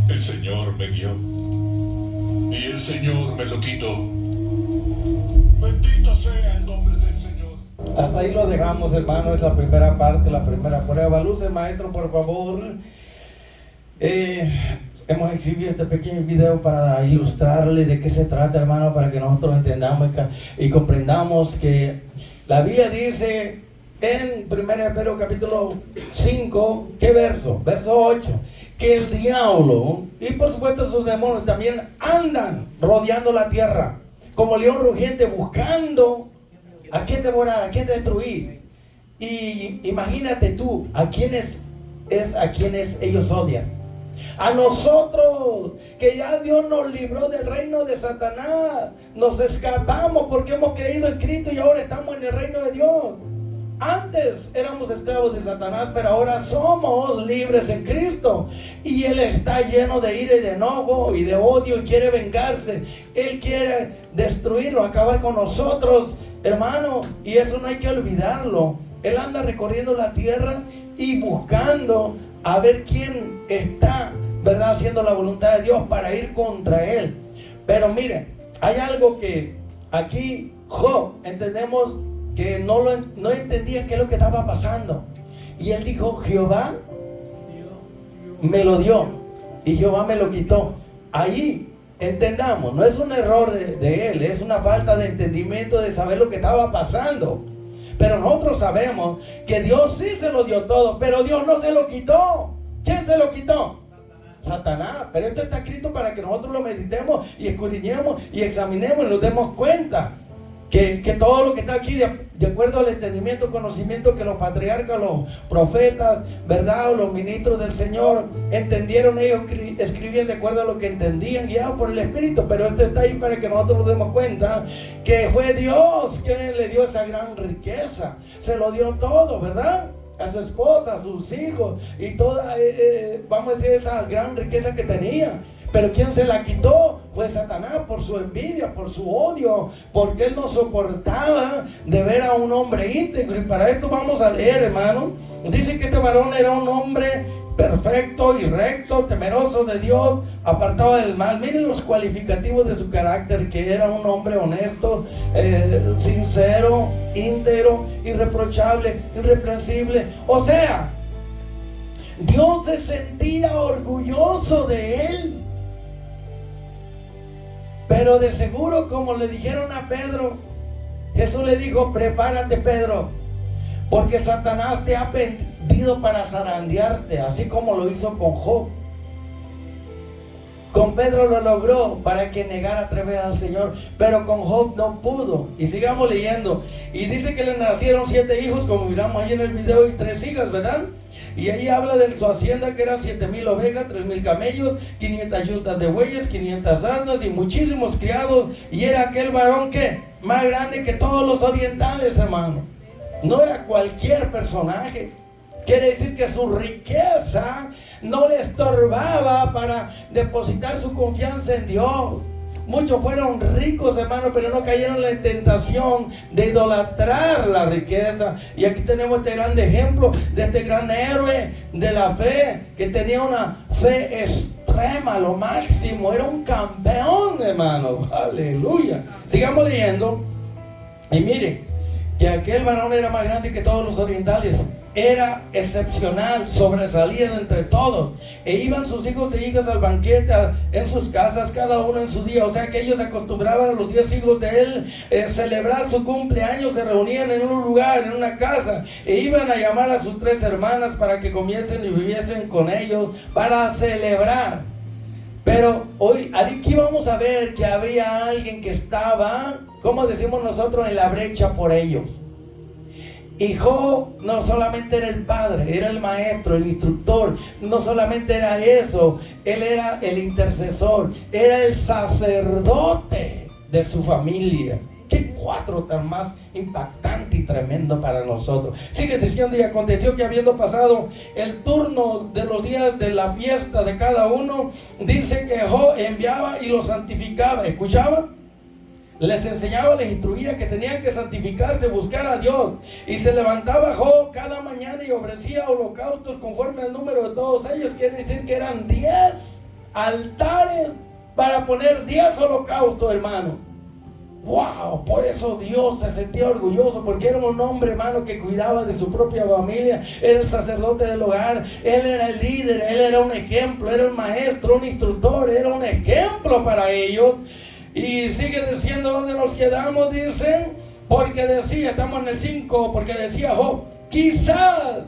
El Señor me dio y el Señor me lo quitó. Bendito sea el nombre del Señor. Hasta ahí lo dejamos, hermano. Es la primera parte, la primera prueba. Luces, maestro, por favor. Hemos exhibido este pequeño video para ilustrarle de qué se trata, hermano, para que nosotros entendamos y comprendamos que la Biblia dice en 1 Pedro capítulo 5, ¿qué verso? Verso 8, que el diablo y por supuesto sus demonios también andan rodeando la tierra como león rugiente, buscando a quién devorar, a quién destruir. Y imagínate tú, a quienes ellos odian. A nosotros, que ya Dios nos libró del reino de Satanás, nos escapamos porque hemos creído en Cristo y ahora estamos en el reino de Dios. Antes éramos esclavos de Satanás, pero ahora somos libres en Cristo. Y Él está lleno de ira y de enojo y de odio y quiere vengarse. Él quiere destruirlo, acabar con nosotros, hermano. Y eso no hay que olvidarlo. Él anda recorriendo la tierra y buscando a ver quién está, ¿verdad?, haciendo la voluntad de Dios para ir contra Él. Pero mire, hay algo que aquí Job, entendemos que no entendía qué es lo que estaba pasando. Y él dijo, Jehová me lo dio y Jehová me lo quitó. Ahí entendamos, no es un error de él, es una falta de entendimiento de saber lo que estaba pasando. Pero nosotros sabemos que Dios sí se lo dio todo, pero Dios no se lo quitó. ¿Quién se lo quitó? Satanás. Pero esto está escrito para que nosotros lo meditemos y escudriñemos y examinemos y nos demos cuenta que todo lo que está aquí, de acuerdo al entendimiento, conocimiento que los patriarcas, los profetas, ¿verdad?, o los ministros del Señor entendieron, ellos escribían de acuerdo a lo que entendían, guiados por el Espíritu. Pero esto está ahí para que nosotros nos demos cuenta que fue Dios que le dio esa gran riqueza. Se lo dio todo, ¿verdad?, a su esposa, a sus hijos y toda, vamos a decir, esa gran riqueza que tenía. Pero quien se la quitó fue Satanás, por su envidia, por su odio, porque él no soportaba de ver a un hombre íntegro. Y para esto vamos a leer, hermano. Dice que este varón era un hombre perfecto y recto, temeroso de Dios, apartado del mal. Miren los cualificativos de su carácter, que era un hombre honesto, sincero, íntegro, irreprochable, irreprensible. O sea, Dios se sentía orgulloso de él. Pero de seguro, como le dijeron a Pedro, Jesús le dijo, prepárate, Pedro, porque Satanás te ha pedido para zarandearte, así como lo hizo con Job. Con Pedro lo logró para que negara 3 veces al Señor, pero con Job no pudo. Y sigamos leyendo. Y dice que le nacieron 7 hijos, como miramos ahí en el video, y 3 hijas, ¿verdad? Y ahí habla de su hacienda, que eran 7,000 ovejas, 3,000 camellos, 500 yuntas de bueyes, 500 asnas y muchísimos criados. Y era aquel varón que más grande que todos los orientales, hermano. No era cualquier personaje. Quiere decir que su riqueza no le estorbaba para depositar su confianza en Dios. Muchos fueron ricos, hermanos, pero no cayeron en la tentación de idolatrar la riqueza. Y aquí tenemos este gran ejemplo de este gran héroe de la fe, que tenía una fe extrema, lo máximo. Era un campeón, hermano. Aleluya. Sigamos leyendo. Y mire, que aquel varón era más grande que todos los orientales. era excepcional, sobresalía de entre todos. E iban sus hijos e hijas al banquete en sus casas, cada uno en su día. O sea que ellos acostumbraban a los 10 hijos de él celebrar su cumpleaños. Se reunían en un lugar, en una casa, e iban a llamar a sus 3 hermanas para que comiesen y viviesen con ellos para celebrar. Pero hoy aquí vamos a ver que había alguien que estaba, como decimos nosotros, en la brecha por ellos. Y Job no solamente era el padre, era el maestro, el instructor. No solamente era eso, él era el intercesor, era el sacerdote de su familia. Qué cuadro tan más impactante y tremendo para nosotros. Sigue diciendo: y aconteció que habiendo pasado el turno de los días de la fiesta de cada uno, dice que Job enviaba y los santificaba. ¿Escuchaban? Les enseñaba, les instruía que tenían que santificarse, buscar a Dios. Y se levantaba Job cada mañana y ofrecía holocaustos conforme al número de todos ellos. Quiere decir que eran 10 altares para poner 10 holocaustos, hermano. Wow, por eso Dios se sentía orgulloso, porque era un hombre, hermano, que cuidaba de su propia familia. Era el sacerdote del hogar, él era el líder, él era un ejemplo, era un maestro, un instructor, era un ejemplo para ellos. Y sigue diciendo dónde nos quedamos, dicen, porque decía, estamos en el 5, porque decía Job: quizás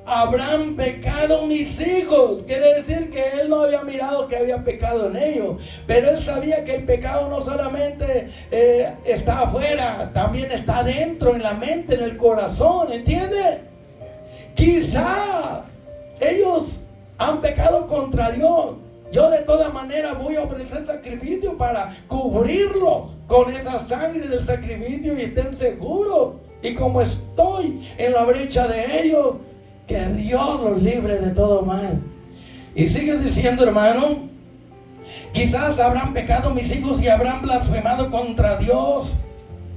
habrán pecado mis hijos. Quiere decir que él no había mirado que había pecado en ellos, pero él sabía que el pecado no solamente está afuera, también está dentro, en la mente, en el corazón, ¿entiende? Quizá ellos han pecado contra Dios. Yo de toda manera voy a ofrecer sacrificio para cubrirlos con esa sangre del sacrificio, y estén seguros. Y como estoy en la brecha de ellos, que Dios los libre de todo mal. Y sigue diciendo, hermano: quizás habrán pecado mis hijos y habrán blasfemado contra Dios.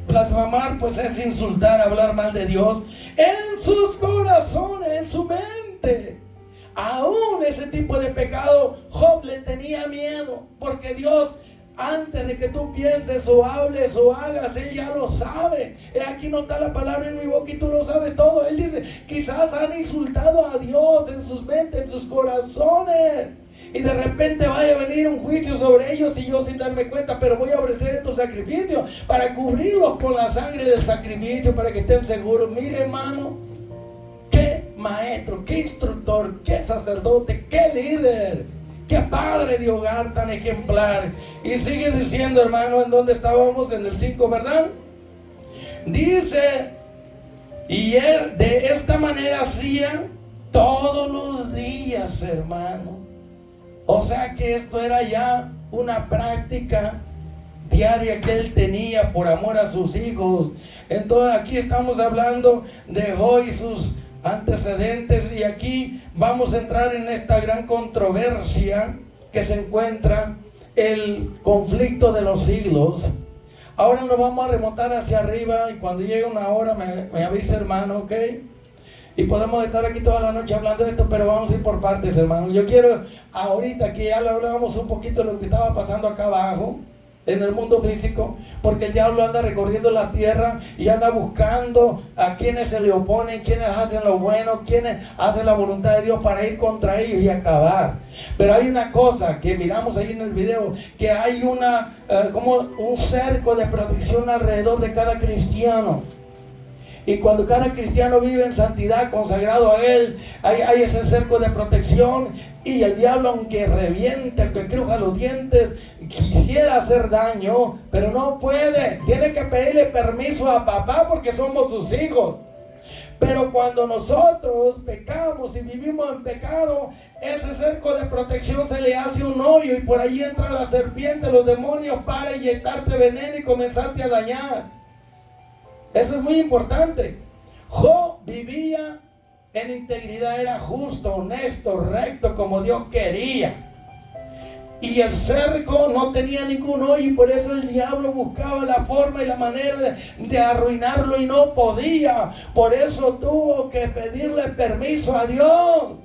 Blasfemar pues es insultar, hablar mal de Dios en sus corazones, en su mente. Aún ese tipo de pecado Job le tenía miedo, porque Dios, antes de que tú pienses o hables o hagas, Él ya lo sabe. Aquí no está la palabra en mi boca y tú lo sabes todo. Él dice: quizás han insultado a Dios en sus mentes, en sus corazones, y de repente vaya a venir un juicio sobre ellos y yo sin darme cuenta, pero voy a ofrecer estos sacrificios para cubrirlos con la sangre del sacrificio, para que estén seguros. Mire, hermano, qué maestro, qué instructor, qué sacerdote, qué líder, qué padre de hogar tan ejemplar. Y sigue diciendo, hermano, ¿en dónde estábamos? En el 5, ¿verdad? Dice: y él de esta manera hacía todos los días, hermano. O sea que esto era ya una práctica diaria que él tenía por amor a sus hijos. Entonces aquí estamos hablando de Job y sus antecedentes, y aquí vamos a entrar en esta gran controversia que se encuentra, el conflicto de los siglos. Ahora nos vamos a remontar hacia arriba, y cuando llegue una hora me avisa, hermano, ¿ok? Y podemos estar aquí toda la noche hablando de esto, pero vamos a ir por partes, hermano. Yo quiero ahorita que ya le hablábamos un poquito de lo que estaba pasando acá abajo en el mundo físico, porque el diablo anda recorriendo la tierra y anda buscando a quienes se le oponen, quienes hacen lo bueno, quienes hacen la voluntad de Dios, para ir contra ellos y acabar. Pero hay una cosa que miramos ahí en el video, que hay como un cerco de protección alrededor de cada cristiano. Y cuando cada cristiano vive en santidad, consagrado a Él, hay ese cerco de protección. Y el diablo, aunque reviente, aunque cruja los dientes, quisiera hacer daño, pero no puede. Tiene que pedirle permiso a papá, porque somos sus hijos. Pero cuando nosotros pecamos y vivimos en pecado, ese cerco de protección se le hace un hoyo, y por ahí entra la serpiente, los demonios, para inyectarte veneno y comenzarte a dañar. Eso es muy importante. Job vivía en integridad, era justo, honesto, recto, como Dios quería. Y el cerco no tenía ningún hoyo, y por eso el diablo buscaba la forma y la manera de arruinarlo, y no podía. Por eso tuvo que pedirle permiso a Dios.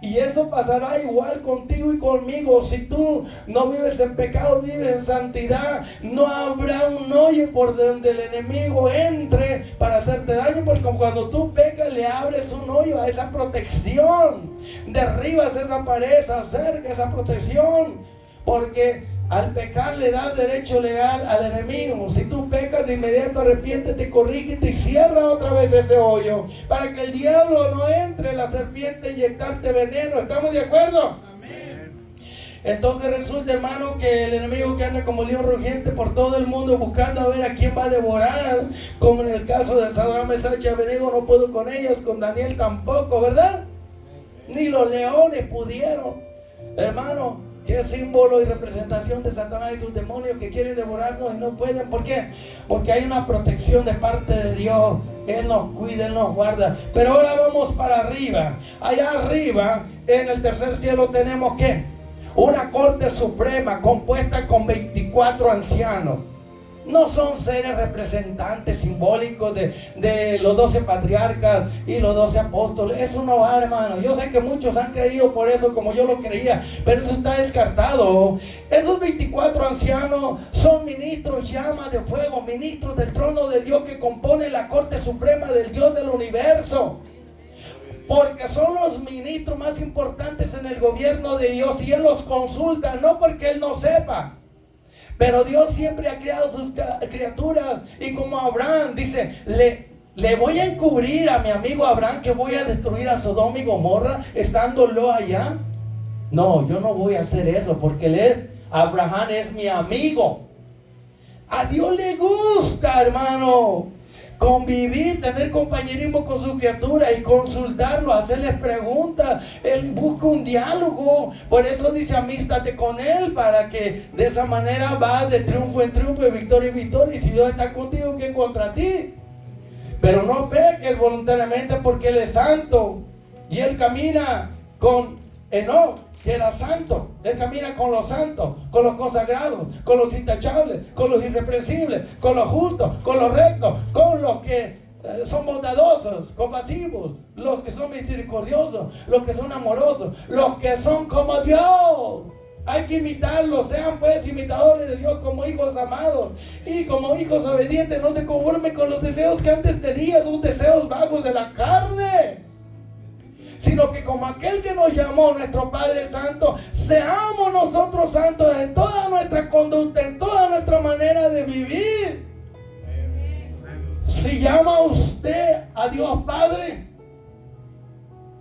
Y eso pasará igual contigo y conmigo. Si tú no vives en pecado, vives en santidad, no habrá un hoyo por donde el enemigo entre para hacerte daño, porque cuando tú pecas le abres un hoyo a esa protección, derribas esa pared, acerca esa protección, porque al pecar le das derecho legal al enemigo. Si tú pecas, de inmediato arrepiéntete, corrígete y cierra otra vez ese hoyo, para que el diablo no entre, la serpiente, a inyectarte veneno. ¿Estamos de acuerdo? Amén. Entonces resulta, hermano, que el enemigo que anda como león rugiente por todo el mundo buscando a ver a quién va a devorar, como en el caso de Sadrach, Mesach y Abednego, no pudo con ellos, con Daniel tampoco, ¿verdad? Ni los leones pudieron, hermano. Que es símbolo y representación de Satanás y sus demonios que quieren devorarnos y no pueden. ¿Por qué? Porque hay una protección de parte de Dios. Él nos cuida, Él nos guarda. Pero ahora vamos para arriba. Allá arriba, en el tercer cielo, tenemos ¿qué? Una corte suprema compuesta con 24 ancianos. No son seres representantes simbólicos de los 12 patriarcas y los 12 apóstoles. Eso no va, hermano. Yo sé que muchos han creído por eso, como yo lo creía, pero eso está descartado. Esos 24 ancianos son ministros, llamas de fuego, ministros del trono de Dios, que componen la corte suprema del Dios del universo. Porque son los ministros más importantes en el gobierno de Dios, y Él los consulta, no porque Él no sepa. Pero Dios siempre ha creado sus criaturas. Y como Abraham dice, le voy a encubrir a mi amigo Abraham que voy a destruir a Sodoma y Gomorra estándolo allá. No, yo no voy a hacer eso, porque Abraham es mi amigo. A Dios le gusta, hermano, convivir, tener compañerismo con su criatura y consultarlo, hacerles preguntas. Él busca un diálogo. Por eso dice, amístate con Él, para que de esa manera vas de triunfo en triunfo, de victoria en victoria. Y si Dios está contigo, ¿quién contra ti? Pero no peques voluntariamente, porque Él es santo. Y Él camina con Enoc, que era santo. Él camina con los santos, con los consagrados, con los intachables, con los irreprensibles, con los justos, con los rectos, con los que son bondadosos, compasivos, los que son misericordiosos, los que son amorosos, los que son como Dios. Hay que imitarlos. Sean pues imitadores de Dios como hijos amados y como hijos obedientes. No se conformen con los deseos que antes tenían, sus deseos bajos de la carne, sino que como aquel que nos llamó, nuestro Padre Santo, seamos nosotros santos en toda nuestra conducta, en toda nuestra manera de vivir. Si llama usted a Dios Padre,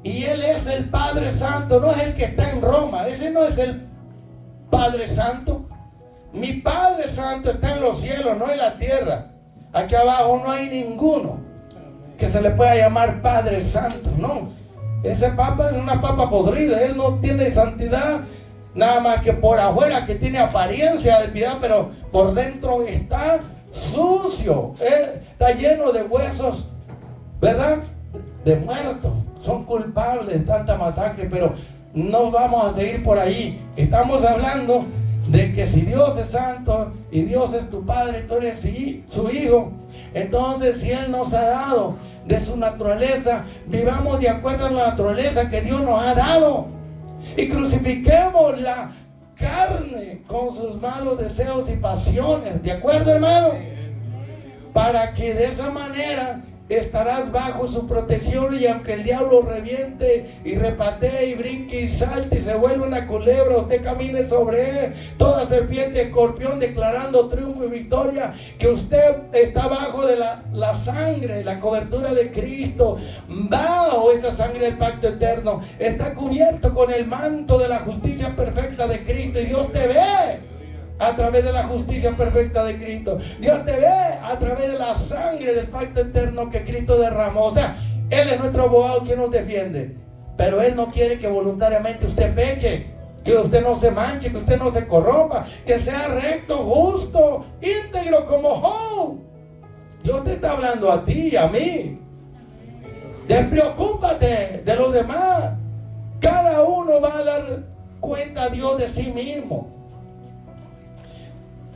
y Él es el Padre Santo, no es el que está en Roma, ese no es el Padre Santo. Mi Padre Santo está en los cielos, no en la tierra. Aquí abajo no hay ninguno que se le pueda llamar Padre Santo, no. Ese papa es una papa podrida. Él no tiene santidad nada más que por afuera, que tiene apariencia de piedad, pero por dentro está sucio. Él está lleno de huesos, ¿verdad? De muertos. Son culpables de tanta masacre, pero no vamos a seguir por ahí. Estamos hablando de que si Dios es santo y Dios es tu Padre, tú eres su hijo. Entonces, si Él nos ha dado de su naturaleza, vivamos de acuerdo a la naturaleza que Dios nos ha dado, y crucifiquemos la carne con sus malos deseos y pasiones. ¿De acuerdo, hermano? Para que de esa manera estarás bajo su protección, y aunque el diablo reviente y repatee y brinque y salte y se vuelva una culebra, usted camine sobre él, toda serpiente, escorpión, declarando triunfo y victoria, que usted está bajo de la sangre, la cobertura de Cristo, bajo esa sangre del pacto eterno, está cubierto con el manto de la justicia perfecta de Cristo, y Dios te ve a través de la justicia perfecta de Cristo. Dios te ve a través de la sangre del pacto eterno que Cristo derramó. O sea, Él es nuestro abogado quien nos defiende. Pero Él no quiere que voluntariamente usted peque, que usted no se manche, que usted no se corrompa, que sea recto, justo, íntegro como Job. Dios te está hablando a ti y a mí. Despreocúpate de los demás. Cada uno va a dar cuenta a Dios de sí mismo.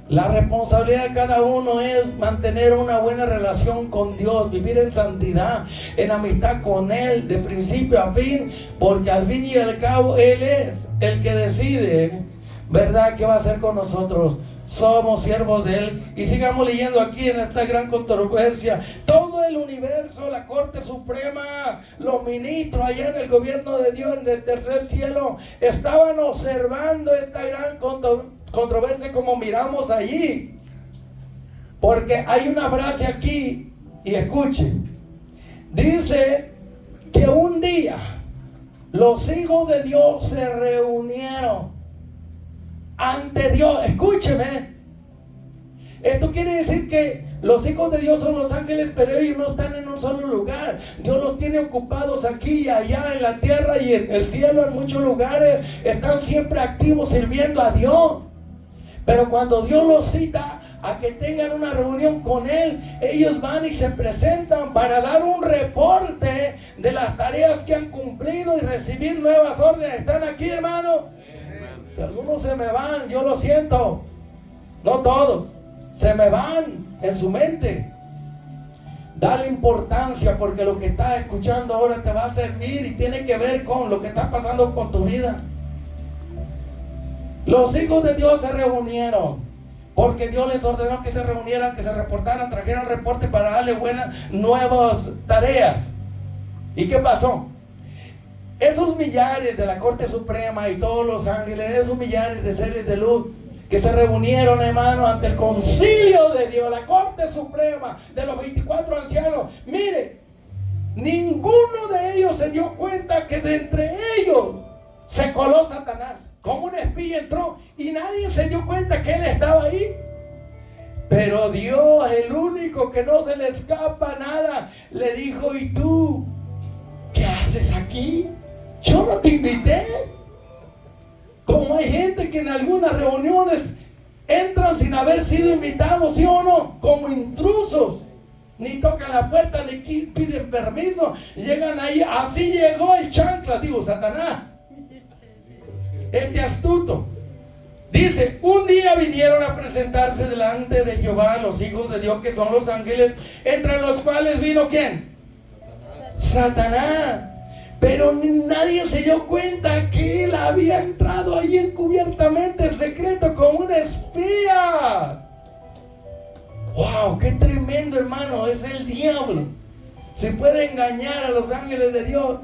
La responsabilidad de cada uno es mantener una buena relación con Dios, vivir en santidad, en amistad con Él, de principio a fin, porque al fin y al cabo Él es el que decide, ¿verdad?, qué va a hacer con nosotros. somos siervos de Él. Y sigamos leyendo aquí en esta gran controversia. Todo el universo, la Corte Suprema, los ministros allá en el gobierno de Dios, en el tercer cielo, estaban observando esta gran controversia como miramos allí. Porque hay una frase aquí, y escuchen, dice que un día los hijos de Dios se reunieron ante Dios. Escúcheme, esto quiere decir que los hijos de Dios son los ángeles, pero ellos no están en un solo lugar. Dios los tiene ocupados aquí y allá en la tierra y en el cielo, en muchos lugares. Están siempre activos sirviendo a Dios. Pero cuando Dios los cita a que tengan una reunión con Él, ellos van y se presentan para dar un reporte de las tareas que han cumplido y recibir nuevas órdenes. ¿Están aquí, hermano? Que algunos se me van, yo lo siento. No todos, se me van en su mente. Dale importancia, porque lo que estás escuchando ahora te va a servir y tiene que ver con lo que está pasando con tu vida. Los hijos de Dios se reunieron porque Dios les ordenó que se reunieran, que se reportaran, trajeran reporte para darle buenas nuevas tareas. ¿Y qué pasó? Esos millares de la Corte Suprema y todos los ángeles, esos millares de seres de luz que se reunieron, hermano, ante el concilio de Dios, la Corte Suprema de los 24 ancianos. Mire, ninguno de ellos se dio cuenta que de entre ellos se coló Satanás. Como un espía entró y nadie se dio cuenta que él estaba ahí. Pero Dios, el único que no se le escapa nada, le dijo: ¿y tú qué haces aquí? Yo no te invité. Como hay gente que en algunas reuniones entran sin haber sido invitados, ¿sí o no? Como intrusos. Ni tocan la puerta, ni piden permiso. Llegan ahí. Así llegó el chancla, digo, Satanás. Este astuto. Dice: un día vinieron a presentarse delante de Jehová los hijos de Dios, que son los ángeles, entre los cuales vino ¿quién? Satanás. Pero nadie se dio cuenta que él había entrado ahí encubiertamente en secreto como un espía. ¡Wow! ¡Qué tremendo, hermano! Es el diablo. Se puede engañar a los ángeles de Dios,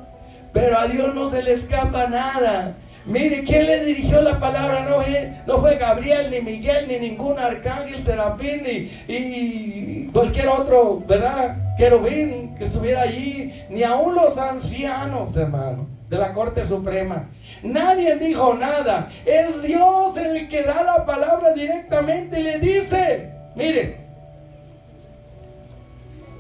pero a Dios no se le escapa nada. Mire, ¿quién le dirigió la palabra? No fue Gabriel, ni Miguel, ni ningún arcángel, serafín, ni cualquier otro, ¿verdad?, querubín que estuviera allí, ni aún los ancianos, hermano, de la Corte Suprema. Nadie dijo nada. Es Dios el que da la palabra directamente y le dice, mire,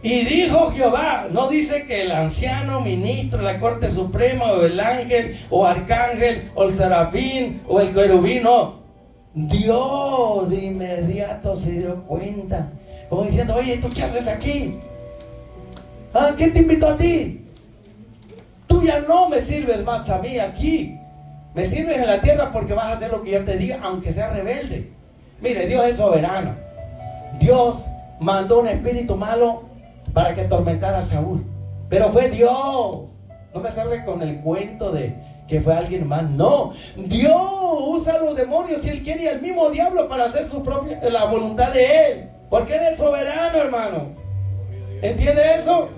y dijo Jehová. No dice que el anciano, ministro de la Corte Suprema, o el ángel, o arcángel, o el serafín, o el querubín, no. Dios de inmediato se dio cuenta, como diciendo: oye, ¿tú qué haces aquí? ¿Ah, quién te invitó a ti? Tú ya no me sirves más a mí aquí. Me sirves en la tierra porque vas a hacer lo que yo te diga, aunque sea rebelde. Mire, Dios es soberano. Dios mandó un espíritu malo para que atormentara a Saúl, pero fue Dios. No me salga con el cuento de que fue alguien más. No, Dios usa a los demonios si Él quiere, y al mismo diablo para hacer la voluntad de Él, porque Él es soberano, hermano. ¿Entiende eso?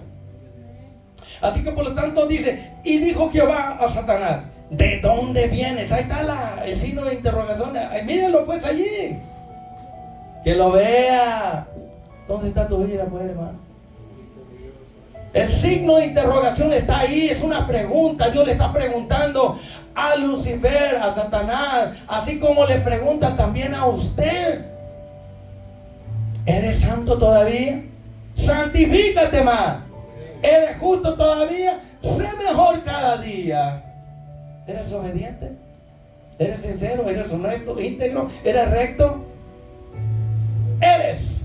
Así que por lo tanto dice: y dijo Jehová a Satanás: ¿de dónde vienes? Ahí está el signo de interrogación. Mírenlo pues allí, que lo vea. ¿Dónde está tu vida, pues, hermano? El signo de interrogación está ahí, es una pregunta. Dios le está preguntando a Lucifer, a Satanás, así como le pregunta también a usted: ¿eres santo todavía? Santifícate más. ¿Eres justo todavía? Sé mejor cada día. ¿Eres obediente? ¿Eres sincero? ¿Eres honesto, íntegro? ¿Eres recto? ¿Eres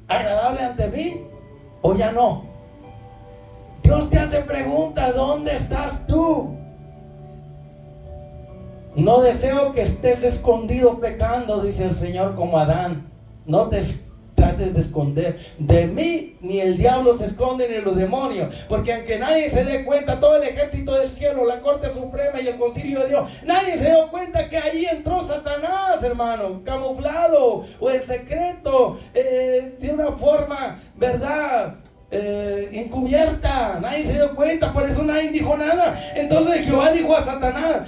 agradable ante mí o ya no? Dios te hace preguntas: ¿dónde estás tú? No deseo que estés escondido pecando, dice el Señor, como Adán. No te trates de esconder. De mí ni el diablo se esconde ni los demonios, porque aunque nadie se dé cuenta, todo el ejército del cielo, la corte suprema y el concilio de Dios, nadie se dio cuenta que ahí entró Satanás, hermano, camuflado o en secreto, de una forma, ¿verdad?, encubierta. Nadie se dio cuenta, por eso nadie dijo nada. Entonces Jehová dijo a Satanás,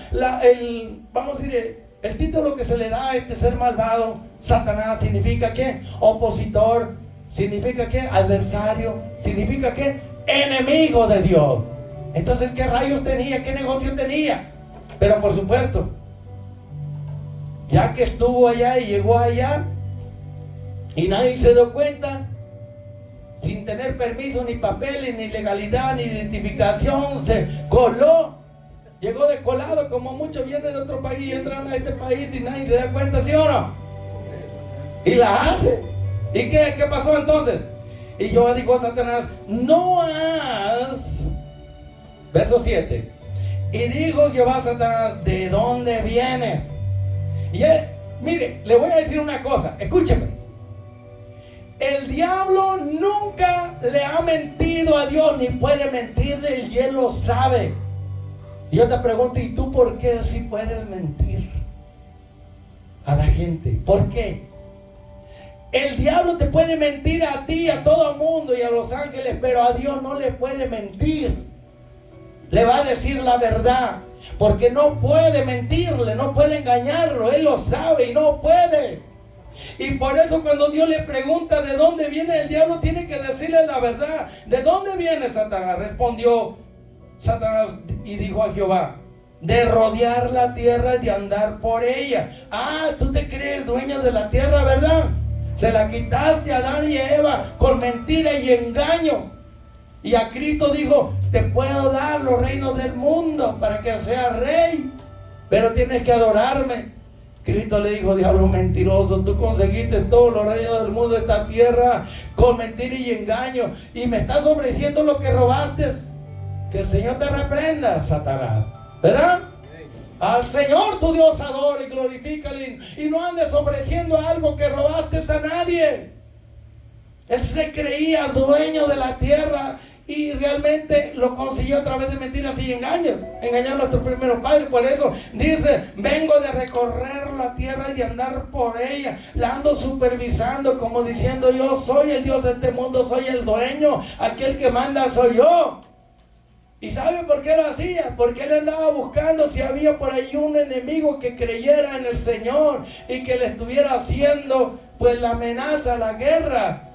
vamos a decir, el título que se le da a este ser malvado, Satanás, significa ¿qué? Opositor, significa ¿qué? Adversario, significa ¿qué? Enemigo de Dios. Entonces, ¿qué rayos tenía? ¿Qué negocio tenía? Pero por supuesto, ya que estuvo allá y llegó allá y nadie se dio cuenta, sin tener permiso, ni papeles, ni legalidad, ni identificación, se coló, llegó de colado, como muchos vienen de otro país y entran a este país y nadie se da cuenta, ¿sí o no? Y la hace. ¿Y qué pasó entonces? Y Jehová dijo a Satanás, no has, verso 7, y dijo Jehová a Satanás, ¿de dónde vienes? Y él, mire, le voy a decir una cosa, escúcheme. El diablo nunca le ha mentido a Dios, ni puede mentirle, y él lo sabe. Y yo te pregunto, ¿y tú por qué sí puedes mentir a la gente? ¿Por qué? El diablo te puede mentir a ti, a todo el mundo y a los ángeles, pero a Dios no le puede mentir. Le va a decir la verdad, porque no puede mentirle, no puede engañarlo, él lo sabe y no puede. Y por eso cuando Dios le pregunta de dónde viene el diablo, tiene que decirle la verdad. ¿De dónde viene Satanás? Respondió Satanás y dijo a Jehová, de rodear la tierra y de andar por ella. Ah, tú te crees dueño de la tierra, ¿verdad? Se la quitaste a Adán y a Eva con mentira y engaño. Y a Cristo dijo, te puedo dar los reinos del mundo para que seas rey, pero tienes que adorarme. Cristo le dijo, diablo mentiroso, tú conseguiste todos los reinos del mundo de esta tierra con mentira y engaño, y me estás ofreciendo lo que robaste. Que el Señor te reprenda, Satanás, ¿verdad? Al Señor tu Dios adora y glorifícale, y no andes ofreciendo algo que robaste a nadie. Él se creía dueño de la tierra y realmente lo consiguió a través de mentiras y engaños. Engañar a nuestros primeros padres. Por eso dice, vengo de recorrer la tierra y de andar por ella. La ando supervisando, como diciendo, yo soy el Dios de este mundo, soy el dueño, aquel que manda soy yo. ¿Y sabe por qué lo hacía? Porque él andaba buscando si había por ahí un enemigo que creyera en el Señor y que le estuviera haciendo pues la amenaza, la guerra.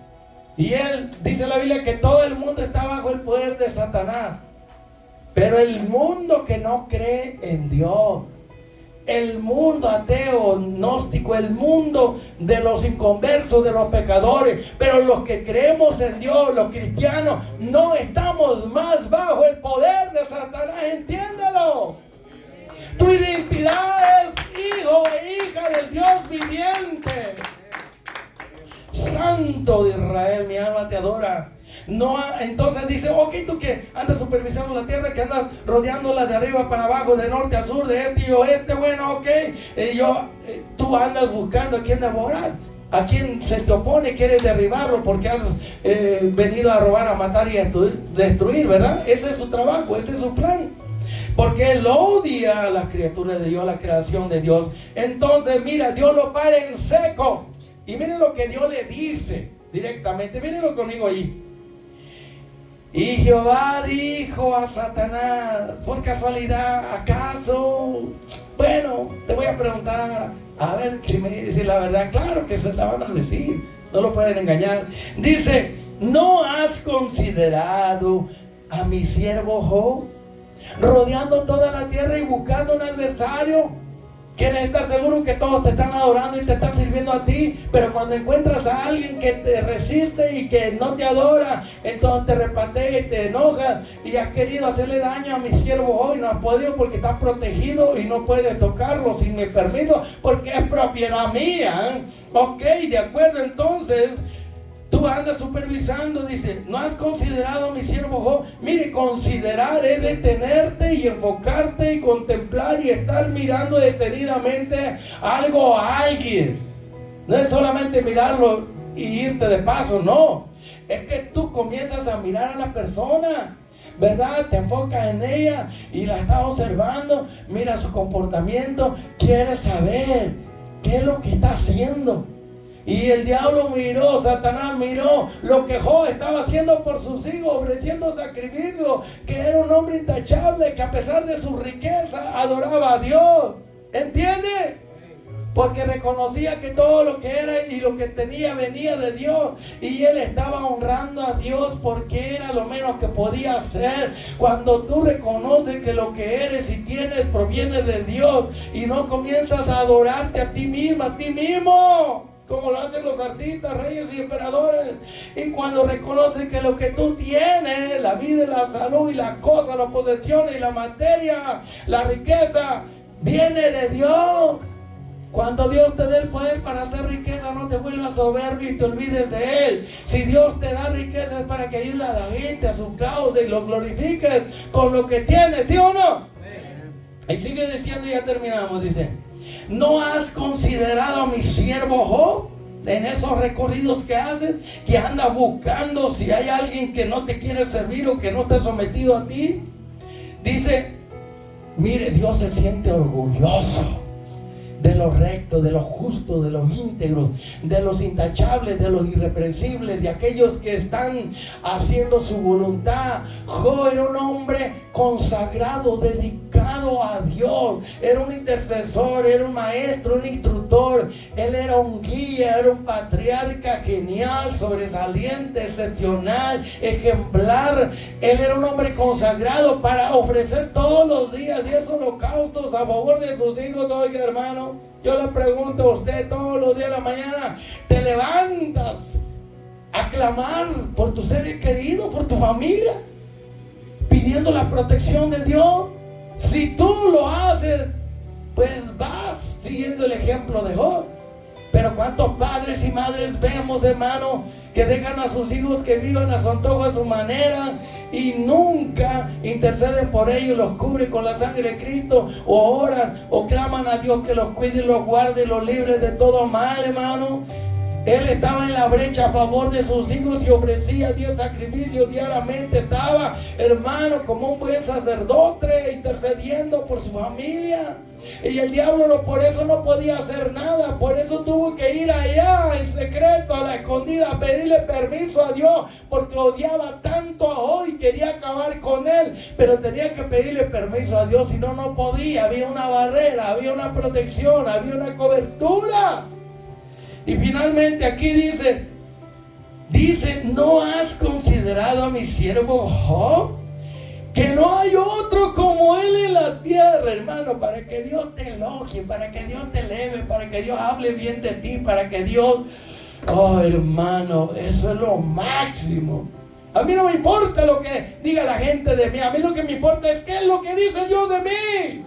Y él, dice la Biblia, que todo el mundo está bajo el poder de Satanás. Pero el mundo que no cree en Dios, el mundo ateo, gnóstico, el mundo de los inconversos, de los pecadores, pero los que creemos en Dios, los cristianos, no estamos más bajo el poder de Satanás, entiéndelo. Tu identidad es hijo e hija del Dios viviente. Santo de Israel, mi alma te adora. No, entonces dice, ok, tú que andas supervisando la tierra, que andas rodeándola de arriba para abajo, de norte a sur, de este y oeste, bueno, ok, tú andas buscando a quien devorar, a quien se te opone, quieres derribarlo porque has venido a robar, a matar y a destruir, ¿verdad? Ese es su trabajo, ese es su plan. Porque él odia a las criaturas de Dios, a la creación de Dios. Entonces, mira, Dios lo para en seco. Y miren lo que Dios le dice directamente. Mírenlo conmigo ahí. Y Jehová dijo a Satanás, por casualidad, ¿acaso? Bueno, te voy a preguntar, a ver si me dice la verdad. Claro que se la van a decir, no lo pueden engañar. Dice, ¿no has considerado a mi siervo Job, rodeando toda la tierra y buscando un adversario? Quieres estar seguro que todos te están adorando y te están sirviendo a ti, pero cuando encuentras a alguien que te resiste y que no te adora, entonces te repatea y te enojas y has querido hacerle daño a mi siervo hoy, no has podido porque estás protegido y no puedes tocarlo sin mi permiso porque es propiedad mía. Ok, de acuerdo, entonces tú andas supervisando, dice, ¿no has considerado a mi siervo Job? Mire, considerar es detenerte y enfocarte y contemplar y estar mirando detenidamente algo a alguien. No es solamente mirarlo y irte de paso. No, es que tú comienzas a mirar a la persona, ¿verdad? Te enfocas en ella y la estás observando, mira su comportamiento, quieres saber qué es lo que está haciendo. Y el diablo miró, Satanás miró lo que Job estaba haciendo por sus hijos, ofreciendo sacrificio, que era un hombre intachable, que a pesar de su riqueza adoraba a Dios. ¿Entiende? Porque reconocía que todo lo que era y lo que tenía venía de Dios. Y él estaba honrando a Dios porque era lo menos que podía hacer. Cuando tú reconoces que lo que eres y tienes proviene de Dios y no comienzas a adorarte a ti misma, a ti mismo, como lo hacen los artistas, reyes y emperadores. Y cuando reconoces que lo que tú tienes, la vida y la salud y las cosas, las posesiones y la materia, la riqueza, viene de Dios. Cuando Dios te dé el poder para hacer riqueza, no te vuelvas soberbio y te olvides de Él. Si Dios te da riqueza es para que ayude a la gente, a su causa, y lo glorifiques con lo que tienes, ¿sí o no? Y sigue diciendo, y ya terminamos, dice: ¿no has considerado a mi siervo Job? En esos recorridos que haces, que anda buscando si hay alguien que no te quiere servir o que no está sometido a ti. Dice, mire, Dios se siente orgulloso de los rectos, de los justos, de los íntegros, de los intachables, de los irreprensibles, de aquellos que están haciendo su voluntad. Job era un hombre consagrado, dedicado a Dios. Era un intercesor, era un maestro, un instructor. Él era un guía, era un patriarca genial, sobresaliente, excepcional, ejemplar. Él era un hombre consagrado para ofrecer todos los días 10 holocaustos a favor de sus hijos. Oiga, hermano, yo le pregunto a usted, todos los días de la mañana te levantas a clamar por tu ser querido, por tu familia, pidiendo la protección de Dios. Si tú lo haces, pues vas siguiendo el ejemplo de Job. Pero cuántos padres y madres vemos, hermano, que dejan a sus hijos que vivan a su antojo, a su manera, y nunca interceden por ellos, los cubre con la sangre de Cristo, o oran o claman a Dios que los cuide y los guarde y los libre de todo mal, hermano. Él estaba en la brecha a favor de sus hijos y ofrecía a Dios sacrificios diariamente. Estaba, hermano, como un buen sacerdote, intercediendo por su familia. Y el diablo por eso no podía hacer nada. Por eso tuvo que ir allá en secreto, a la escondida, a pedirle permiso a Dios, porque odiaba tanto a Job y quería acabar con él. Pero tenía que pedirle permiso a Dios, si no, no podía. Había una barrera, había una protección, había una cobertura. Y finalmente aquí dice, ¿no has considerado a mi siervo Job? Que no hay otro como él en la tierra, hermano, para que Dios te elogie, para que Dios te eleve, para que Dios hable bien de ti, para que Dios... Oh, hermano, eso es lo máximo. A mí no me importa lo que diga la gente de mí, a mí lo que me importa es qué es lo que dice Dios de mí.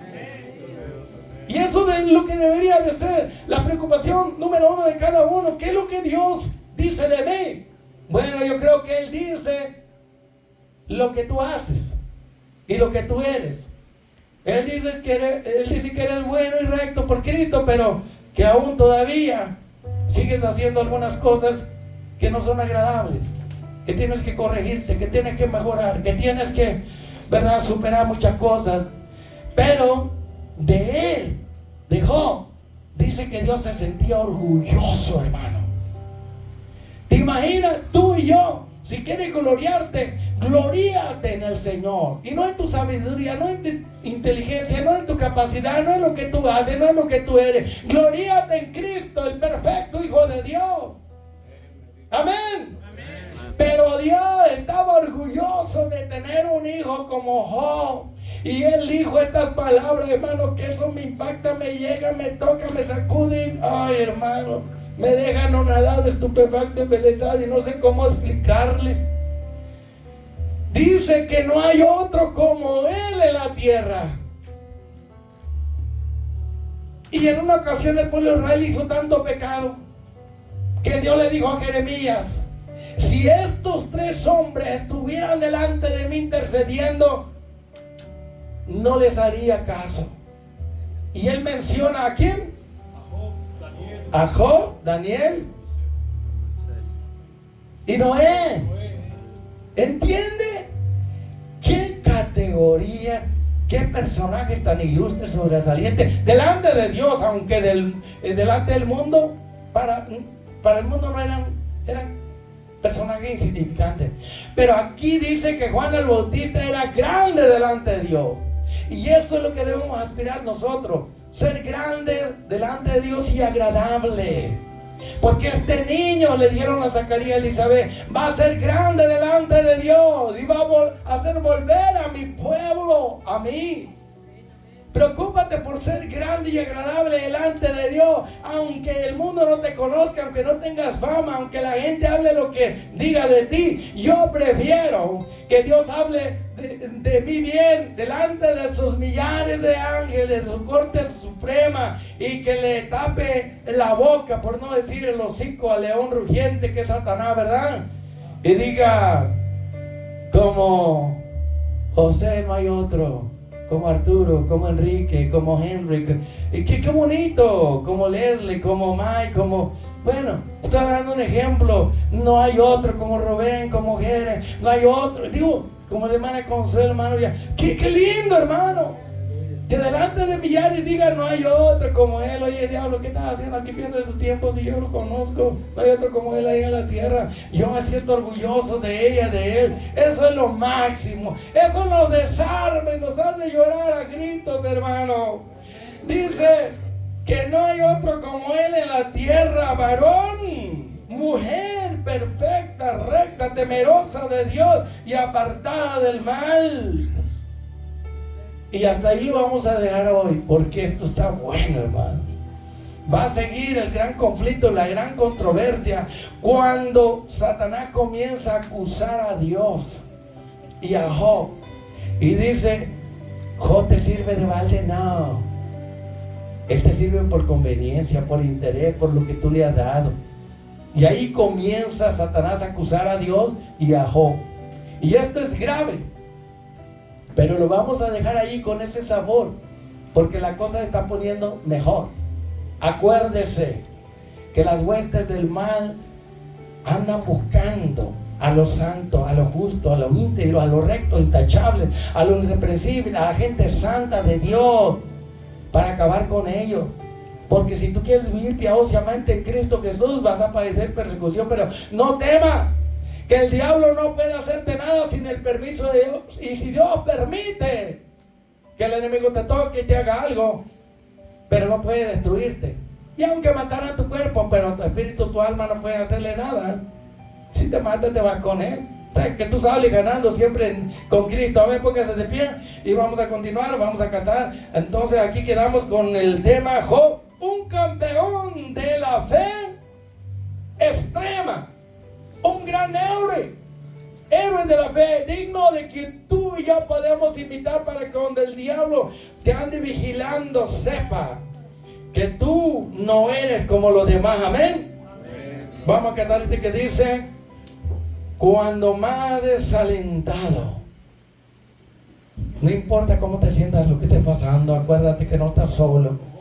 Y eso es lo que debería de ser la preocupación número 1 de cada uno. ¿Qué es lo que Dios dice de mí? Bueno, yo creo que Él dice lo que tú haces y lo que tú eres. Él dice que eres bueno y recto por Cristo, pero que aún todavía sigues haciendo algunas cosas que no son agradables, que tienes que corregirte, que tienes que mejorar, que tienes que, ¿verdad?, superar muchas cosas. Pero de él, de Job, dice que Dios se sentía orgulloso, hermano. ¿Te imaginas tú y yo? Si quieres gloriarte, gloríate en el Señor. Y no en tu sabiduría, no en tu inteligencia, no en tu capacidad, no en lo que tú haces, no en lo que tú eres. Gloríate en Cristo, el perfecto Hijo de Dios. Amén. Pero Dios estaba orgulloso de tener un hijo como Job. Y él dijo estas palabras, hermano, que eso me impacta, me llega, me toca, me sacude. Ay, hermano, me deja anonadado, estupefacto, embelesado, y no sé cómo explicarles. Dice que no hay otro como él en la tierra. Y en una ocasión el pueblo de Israel hizo tanto pecado que Dios le dijo a Jeremías: si estos 3 hombres estuvieran delante de mí intercediendo, no les haría caso. Y él menciona ¿a quién? A Job, Daniel y Noé. ¿Entiende? ¿Qué categoría, qué personajes tan ilustres, sobresalientes delante de Dios? Aunque delante del mundo, para el mundo no eran personajes insignificantes. Pero aquí dice que Juan el Bautista era grande delante de Dios. Y eso es lo que debemos aspirar nosotros, ser grandes delante de Dios y agradable. Porque este niño, le dijeron a Zacarías y Elizabeth, va a ser grande delante de Dios y va a hacer volver a mi pueblo a mí. Preocúpate por ser grande y agradable delante de Dios. Aunque el mundo no te conozca, aunque no tengas fama, aunque la gente hable lo que diga de ti, yo prefiero que Dios hable de mí bien delante de sus millares de ángeles, de su corte suprema, y que le tape la boca, por no decir el hocico, al león rugiente que es Satanás, ¿verdad? Y diga, como José no hay otro, como Arturo, como Enrique, como Henry, y qué bonito, como Leslie, como Mike, como, bueno, estoy dando un ejemplo, no hay otro como Rubén, como Jeren, no hay otro, digo, como la hermana Consuelo, hermano, ya, qué lindo, hermano, que delante de millares diga, no hay otro como él. Oye, diablo, ¿qué estás haciendo aquí? Piensa de su tiempo, si yo lo conozco, no hay otro como él ahí en la tierra. Yo me siento orgulloso de ella, de él. Eso es lo máximo. Eso nos desarma y nos hace llorar a gritos, hermano. Dice que no hay otro como él en la tierra, varón, mujer perfecta, recta, temerosa de Dios y apartada del mal. Y hasta ahí lo vamos a dejar hoy, porque esto está bueno, hermano. Va a seguir el gran conflicto, la gran controversia, cuando Satanás comienza a acusar a Dios y a Job. Y dice, Job te sirve de balde. No, él te sirve por conveniencia, por interés, por lo que tú le has dado. Y ahí comienza Satanás a acusar a Dios y a Job. Y esto es grave, pero lo vamos a dejar ahí con ese sabor, porque la cosa se está poniendo mejor. Acuérdese que las huestes del mal andan buscando a los santos, a los justos, a los íntegros, a los rectos, intachables, a los irreprensibles, a la gente santa de Dios, para acabar con ellos. Porque si tú quieres vivir piadosamente en Cristo Jesús, vas a padecer persecución, pero no temas, que el diablo no puede hacerte nada sin el permiso de Dios. Y si Dios permite que el enemigo te toque y te haga algo, pero no puede destruirte. Y aunque mataran tu cuerpo, pero tu espíritu, tu alma no pueden hacerle nada. Si te mata, te vas con él. O sea, que tú sales ganando siempre con Cristo. A ver, póngase de pie y vamos a continuar, vamos a cantar. Entonces aquí quedamos con el tema Job, un campeón de la fe extrema. Un gran héroe de la fe, digno de que tú y yo podemos invitar, para que cuando el diablo te ande vigilando, sepa que tú no eres como los demás. Amén. Vamos a cantar este que dice, cuando más desalentado, no importa cómo te sientas, lo que esté pasando, acuérdate que no estás solo.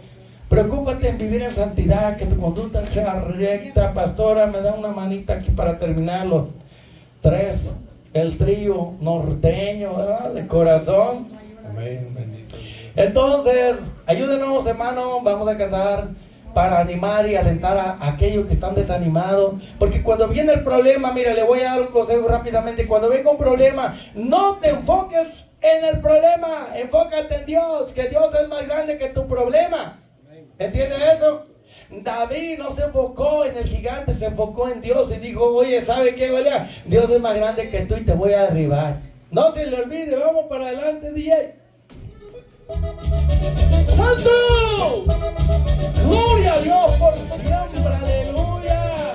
Preocúpate en vivir en santidad, que tu conducta sea recta. Pastora, me da una manita aquí para terminar los tres, el trío norteño, ¿verdad? De corazón. Amén, bendito. Entonces, ayúdenos, hermano, vamos a cantar para animar y alentar a aquellos que están desanimados. Porque cuando viene el problema, mira, le voy a dar un consejo rápidamente. Cuando venga un problema, no te enfoques en el problema, enfócate en Dios, que Dios es más grande que tu problema. ¿Entiendes eso? David no se enfocó en el gigante, se enfocó en Dios y dijo, oye, ¿sabe qué, Goliat? Dios es más grande que tú y te voy a derribar. No se le olvide, vamos para adelante, DJ. ¡Santo! ¡Gloria a Dios por siempre! ¡Aleluya!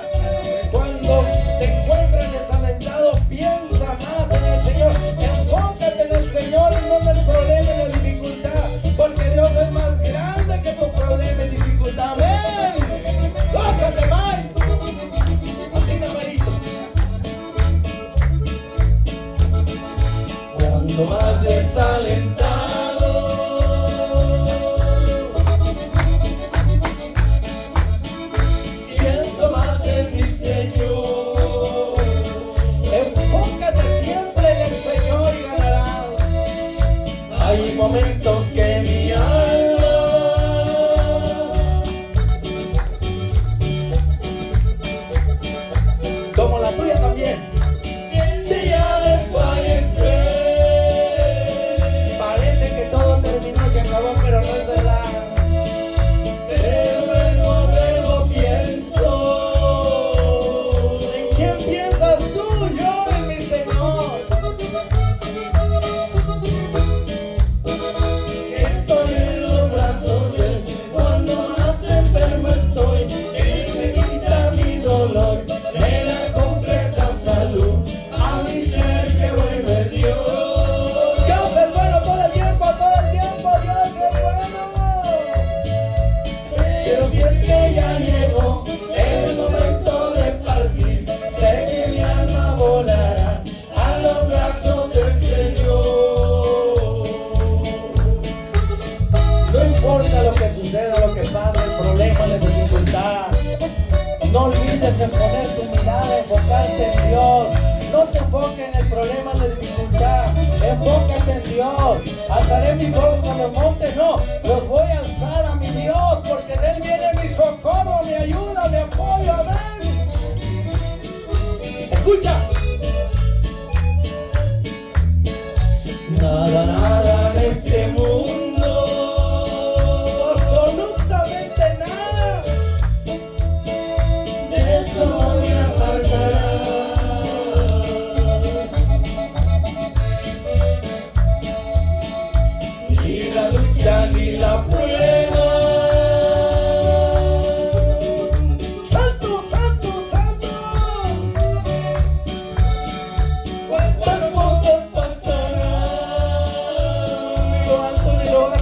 Cuando te encuentres desalentado, piensa más en el Señor. Enfócate en el Señor y no en el problema y la dificultad, porque Dios es más grande que tu problema y dificultad. ¡Amén! ¡Gózate más! Así de marito. Cuando más desalentado, pienso más en mi Señor. No olvides en poner tu mirada, enfocarte en Dios. No te enfoques en el problema, en la dificultad. Enfócate en Dios. Alzaré mis ojos a los montes. No, los voy a alzar a mi Dios, porque de Él viene mi socorro, mi ayuda, mi apoyo. Amén. Escucha. Nada en este mundo, absolutamente nada, de eso me apartará. Ni la lucha ni la prueba. Santo, santo, santo. ¿Cuántas cosas pasarán?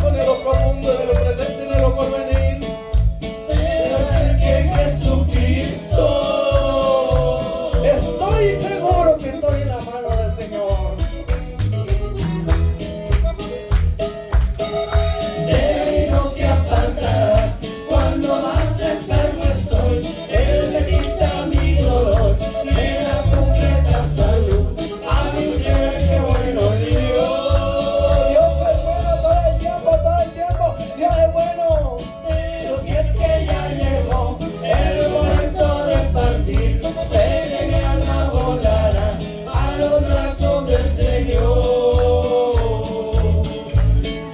De lo profundo, de lo presente y de lo porvenir, pero sé que Jesucristo, estoy seguro que estoy en la mano del Señor. De mí no se apartará cuando más enfermo estoy. Él me quita mi dolor, me da completa salud. A mi ser que bueno Dios. Dios es bueno, pero si es que ya llegó el momento de partir, sé que mi alma volará a los brazos del Señor.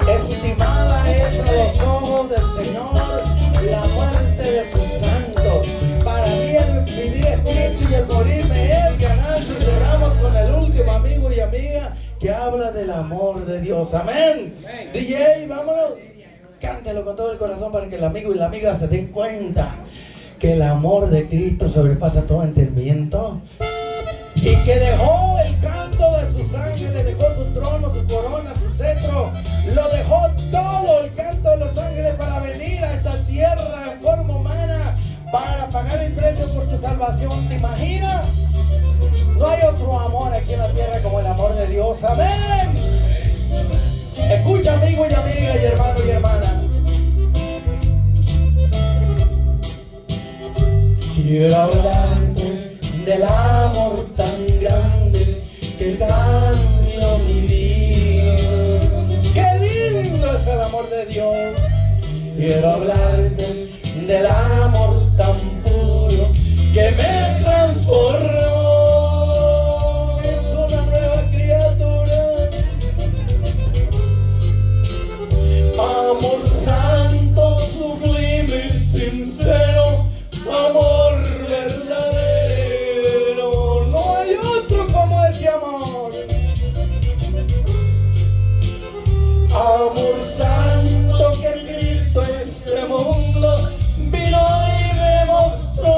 Estimada es a los ojos del Señor la muerte de sus santos. Para mí el vivir es Cristo y el morirme es ganancia. Y cerramos con el último amigo y amiga que habla del amor de Dios. Amén. DJ, vámonos. Cántelo con todo el corazón para que el amigo y la amiga se den cuenta que el amor de Cristo sobrepasa todo entendimiento y que dejó el canto de sus ángeles, dejó su trono, su corona, su cetro, lo dejó todo el canto de los ángeles para venir a esta tierra en forma humana para pagar el precio por tu salvación. ¿Te imaginas? No hay otro amor aquí en la tierra como el amor de Dios. Amén. Escucha, amigo y amiga y hermano y hermana. Quiero hablarte del amor tan grande que cambió mi vida. ¡Qué lindo es el amor de Dios! Quiero hablarte del amor tan puro que me transformó. Es una nueva criatura. Amor santo, sublime y sincero, amor verdadero. No hay otro como ese amor. Amor santo que Cristo en este mundo vino y me mostró.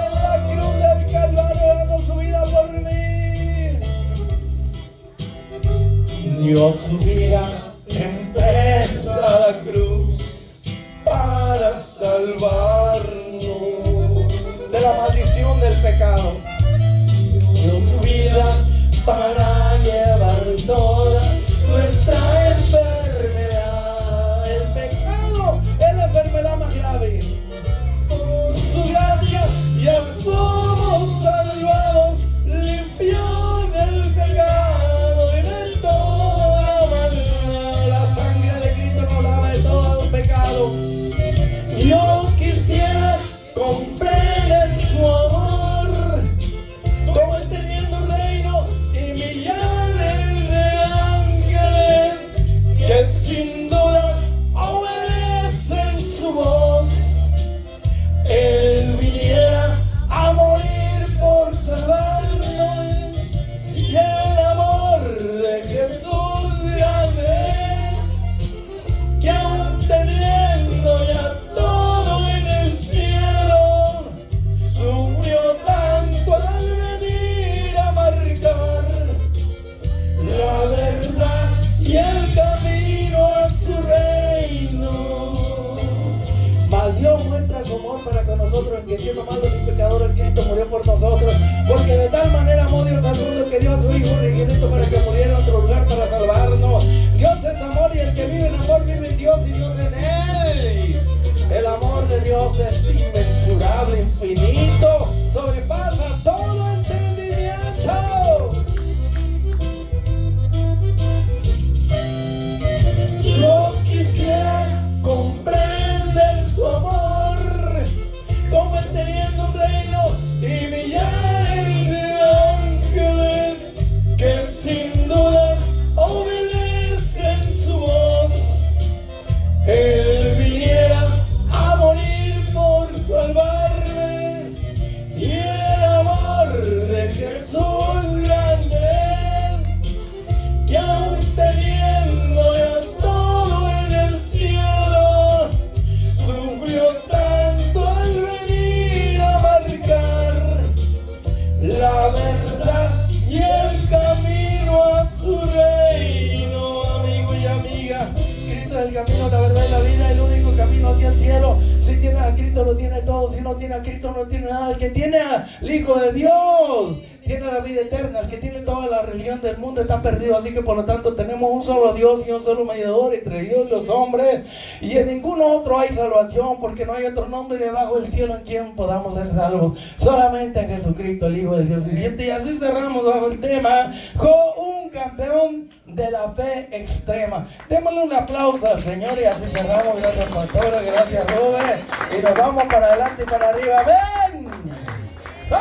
En la cruz del Calvario dando su vida por mí. Dio su vida en esa cruz para salvarnos de la maldición del pecado. Dio su vida para llevar toda nuestra enfermedad. El pecado es la enfermedad más grave. Por su gracia ya somos salvados, limpios del pecado. En el toda maldad, la sangre de Cristo nos lava de todo pecado. Yo quisiera comprender su amor, como Él teniendo un reino y millares de ángeles que sin duda obedecen su voz. Él viniera a morir por salvarnos, y el amor de Jesús grande es que aún teniendo ya todo en el cielo, sufrió tanto al venir a marcar la verdad y el camino a su reino. Mas Dios muestra su amor para con nosotros, que siendo malos y pecadores Cristo murió por nosotros, porque de tal manera amó Dios al mundo que dio a su Hijo unigénito para que muriera en nuestro lugar para salvarnos. Dios es amor y el que vive en amor vive en Dios y Dios en él. El amor de Dios es inmensurable, la verdad y el camino a su reino. Amigo y amiga, Cristo es el camino, la verdad y la vida, el único camino hacia el cielo. Si tienes a Cristo lo tiene todo, si no tiene a Cristo no tiene nada. El que tiene al Hijo de Dios tiene la vida eterna. El que tiene toda la religión del mundo está perdido. Así que por lo tanto tenemos un solo Dios y un solo mediador entre Dios y los hombres, y en ninguno otro hay salvación, porque no hay otro nombre debajo del cielo en quien podamos ser salvos, solamente a Jesucristo, el Hijo de Dios viviente. Y así cerramos bajo el tema Job, un campeón de la fe extrema. Démosle un aplauso al Señor y así cerramos. Gracias pastora, gracias Robert, y nos vamos para adelante y para arriba. ¡Ven!